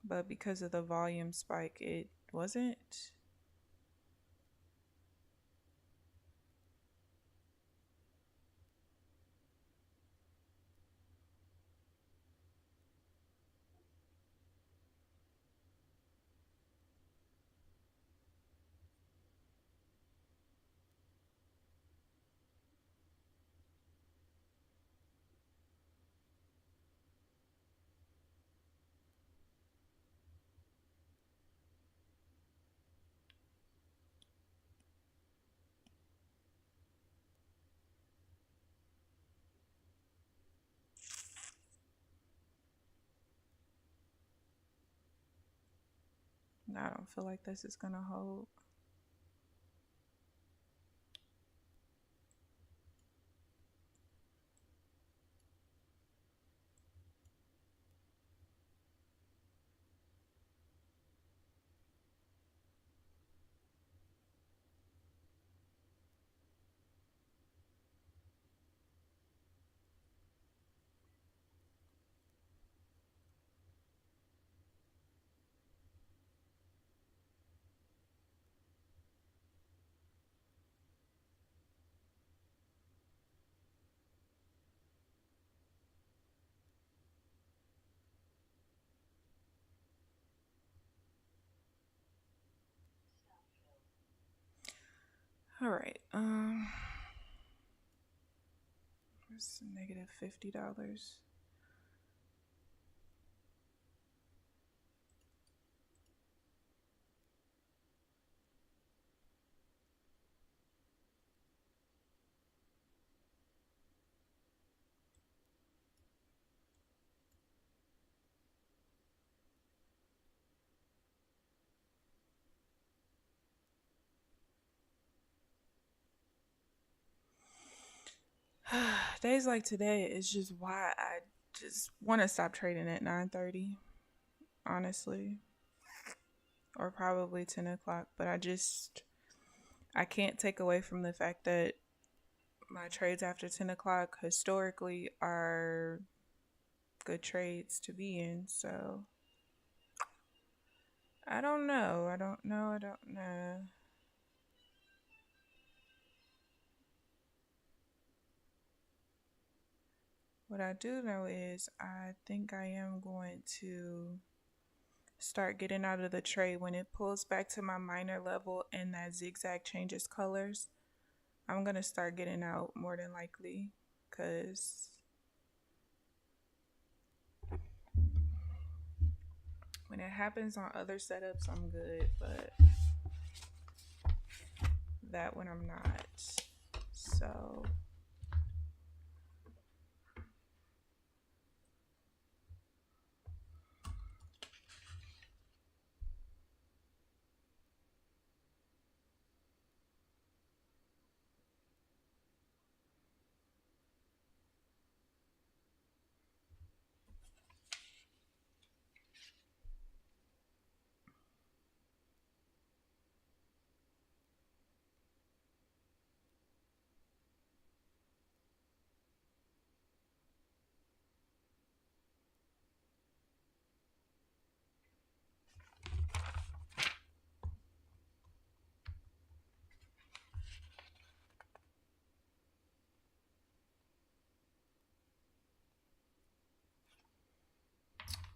but because of the volume spike, it wasn't. I don't feel like this is gonna hold. All right. It's negative $50. Days like today is just why I just want to stop trading at 9:30, honestly, or probably 10 o'clock. But I can't take away from the fact that my trades after 10 o'clock historically are good trades to be in. So I don't know. I don't know. I don't know. What I do know is I think I am going to start getting out of the trade when it pulls back to my minor level and that zigzag changes colors. I'm going to start getting out more than likely because when it happens on other setups, I'm good, but that one I'm not. So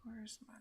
where's my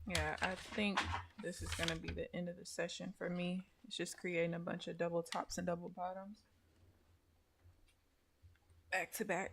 Yeah, I think this is going to be the end of the session for me. It's just creating a bunch of double tops and double bottoms back to back.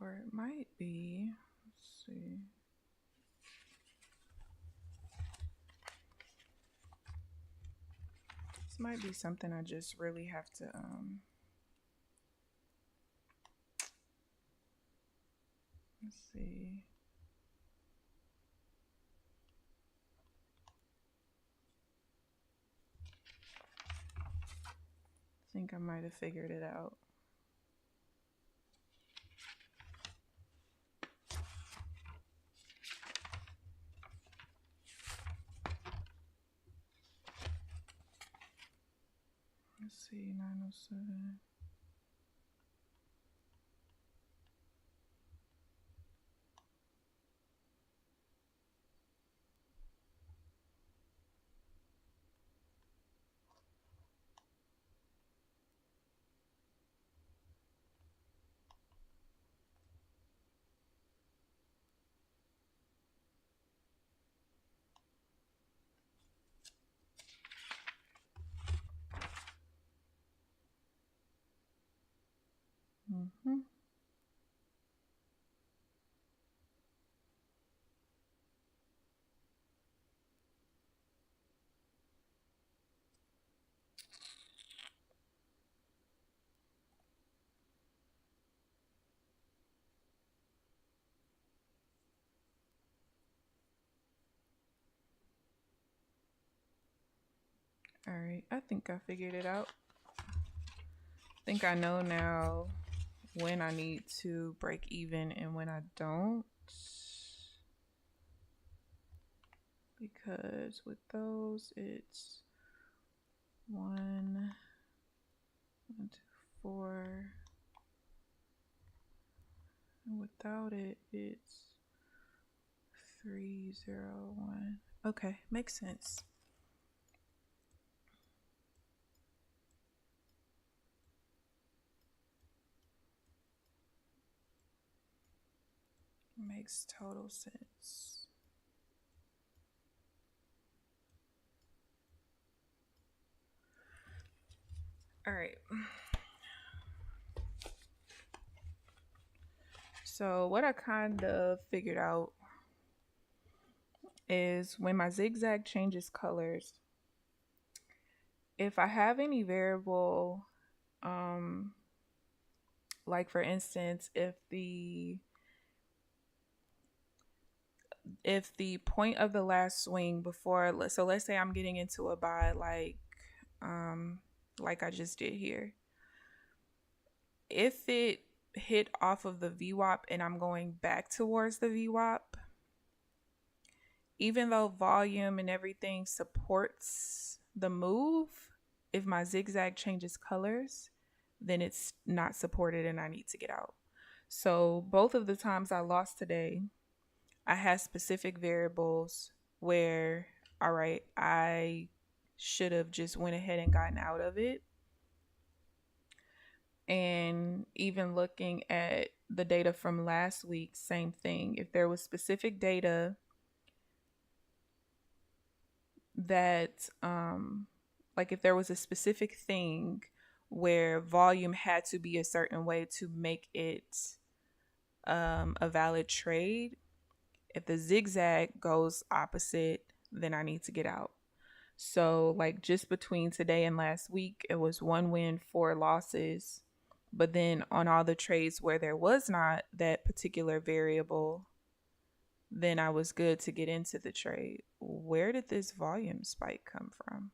Or it might be, let's see. This might be something I just really have to let's see. I think I might have figured it out. Let's see, 907. Mm-hmm. All right, I think I figured it out. I think I know now when I need to break even and when I don't. Because with those, it's 1, 2, 4. And without it, it's 3, 0, 1. Okay, makes sense. Makes total sense. All right. So what I kind of figured out is when my zigzag changes colors, if I have any variable, like for instance, if the point of the last swing before, so let's say I'm getting into a buy like I just did here, if it hit off of the VWAP and I'm going back towards the VWAP, even though volume and everything supports the move, if my zigzag changes colors, then it's not supported and I need to get out. So both of the times I lost today, I had specific variables where, all right, I should have just went ahead and gotten out of it. And even looking at the data from last week, same thing. If there was specific data that, like if there was a specific thing where volume had to be a certain way to make it a valid trade, if the zigzag goes opposite, then I need to get out. So, like, just between today and last week, it was 1 win, 4 losses. But then on all the trades where there was not that particular variable, then I was good to get into the trade. Where did this volume spike come from?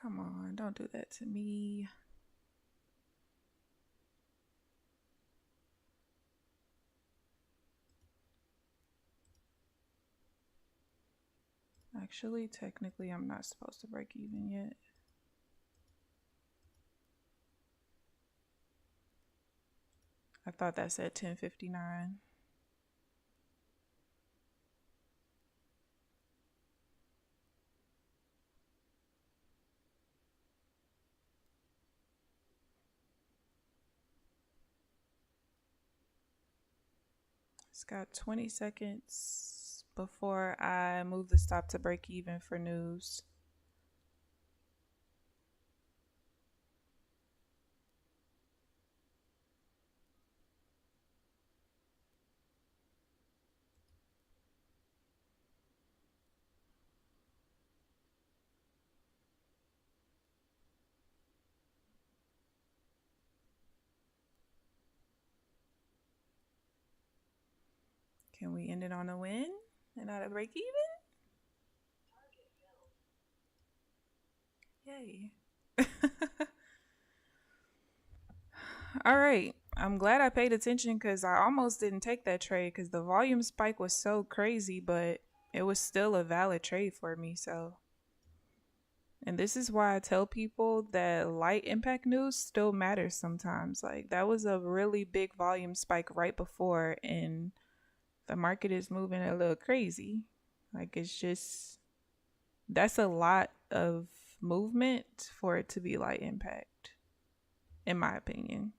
Come on, don't do that to me. Actually, technically, I'm not supposed to break even yet. I thought that said 10:59. It's got 20 seconds before I move the stop to break even for news. Can we end it on a win and not a break even? Yay. All right. I'm glad I paid attention because I almost didn't take that trade because the volume spike was so crazy, but it was still a valid trade for me. So, and this is why I tell people that light impact news still matters sometimes. Like, that was a really big volume spike right before, and the market is moving a little crazy. Like, it's just, that's a lot of movement for it to be light impact, in my opinion.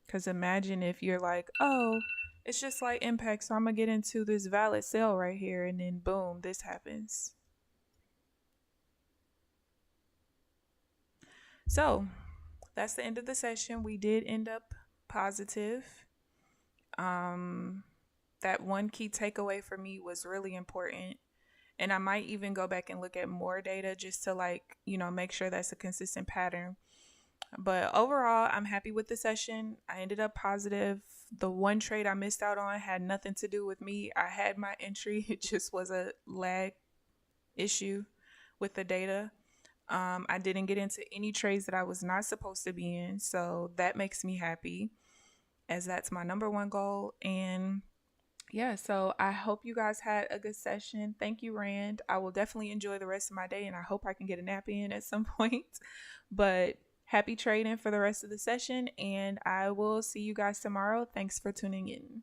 Because imagine if you're like, oh, it's just light impact, so I'm going to get into this valid sale right here, and then boom, this happens. So that's the end of the session. We did end up positive. That one key takeaway for me was really important. And I might even go back and look at more data just to, like, make sure that's a consistent pattern. But overall, I'm happy with the session. I ended up positive. The one trade I missed out on had nothing to do with me. I had my entry. It just was a lag issue with the data. I didn't get into any trades that I was not supposed to be in. So that makes me happy, as that's my number one goal. And yeah, so I hope you guys had a good session. Thank you, Rand. I will definitely enjoy the rest of my day, and I hope I can get a nap in at some point. But happy trading for the rest of the session, and I will see you guys tomorrow. Thanks for tuning in.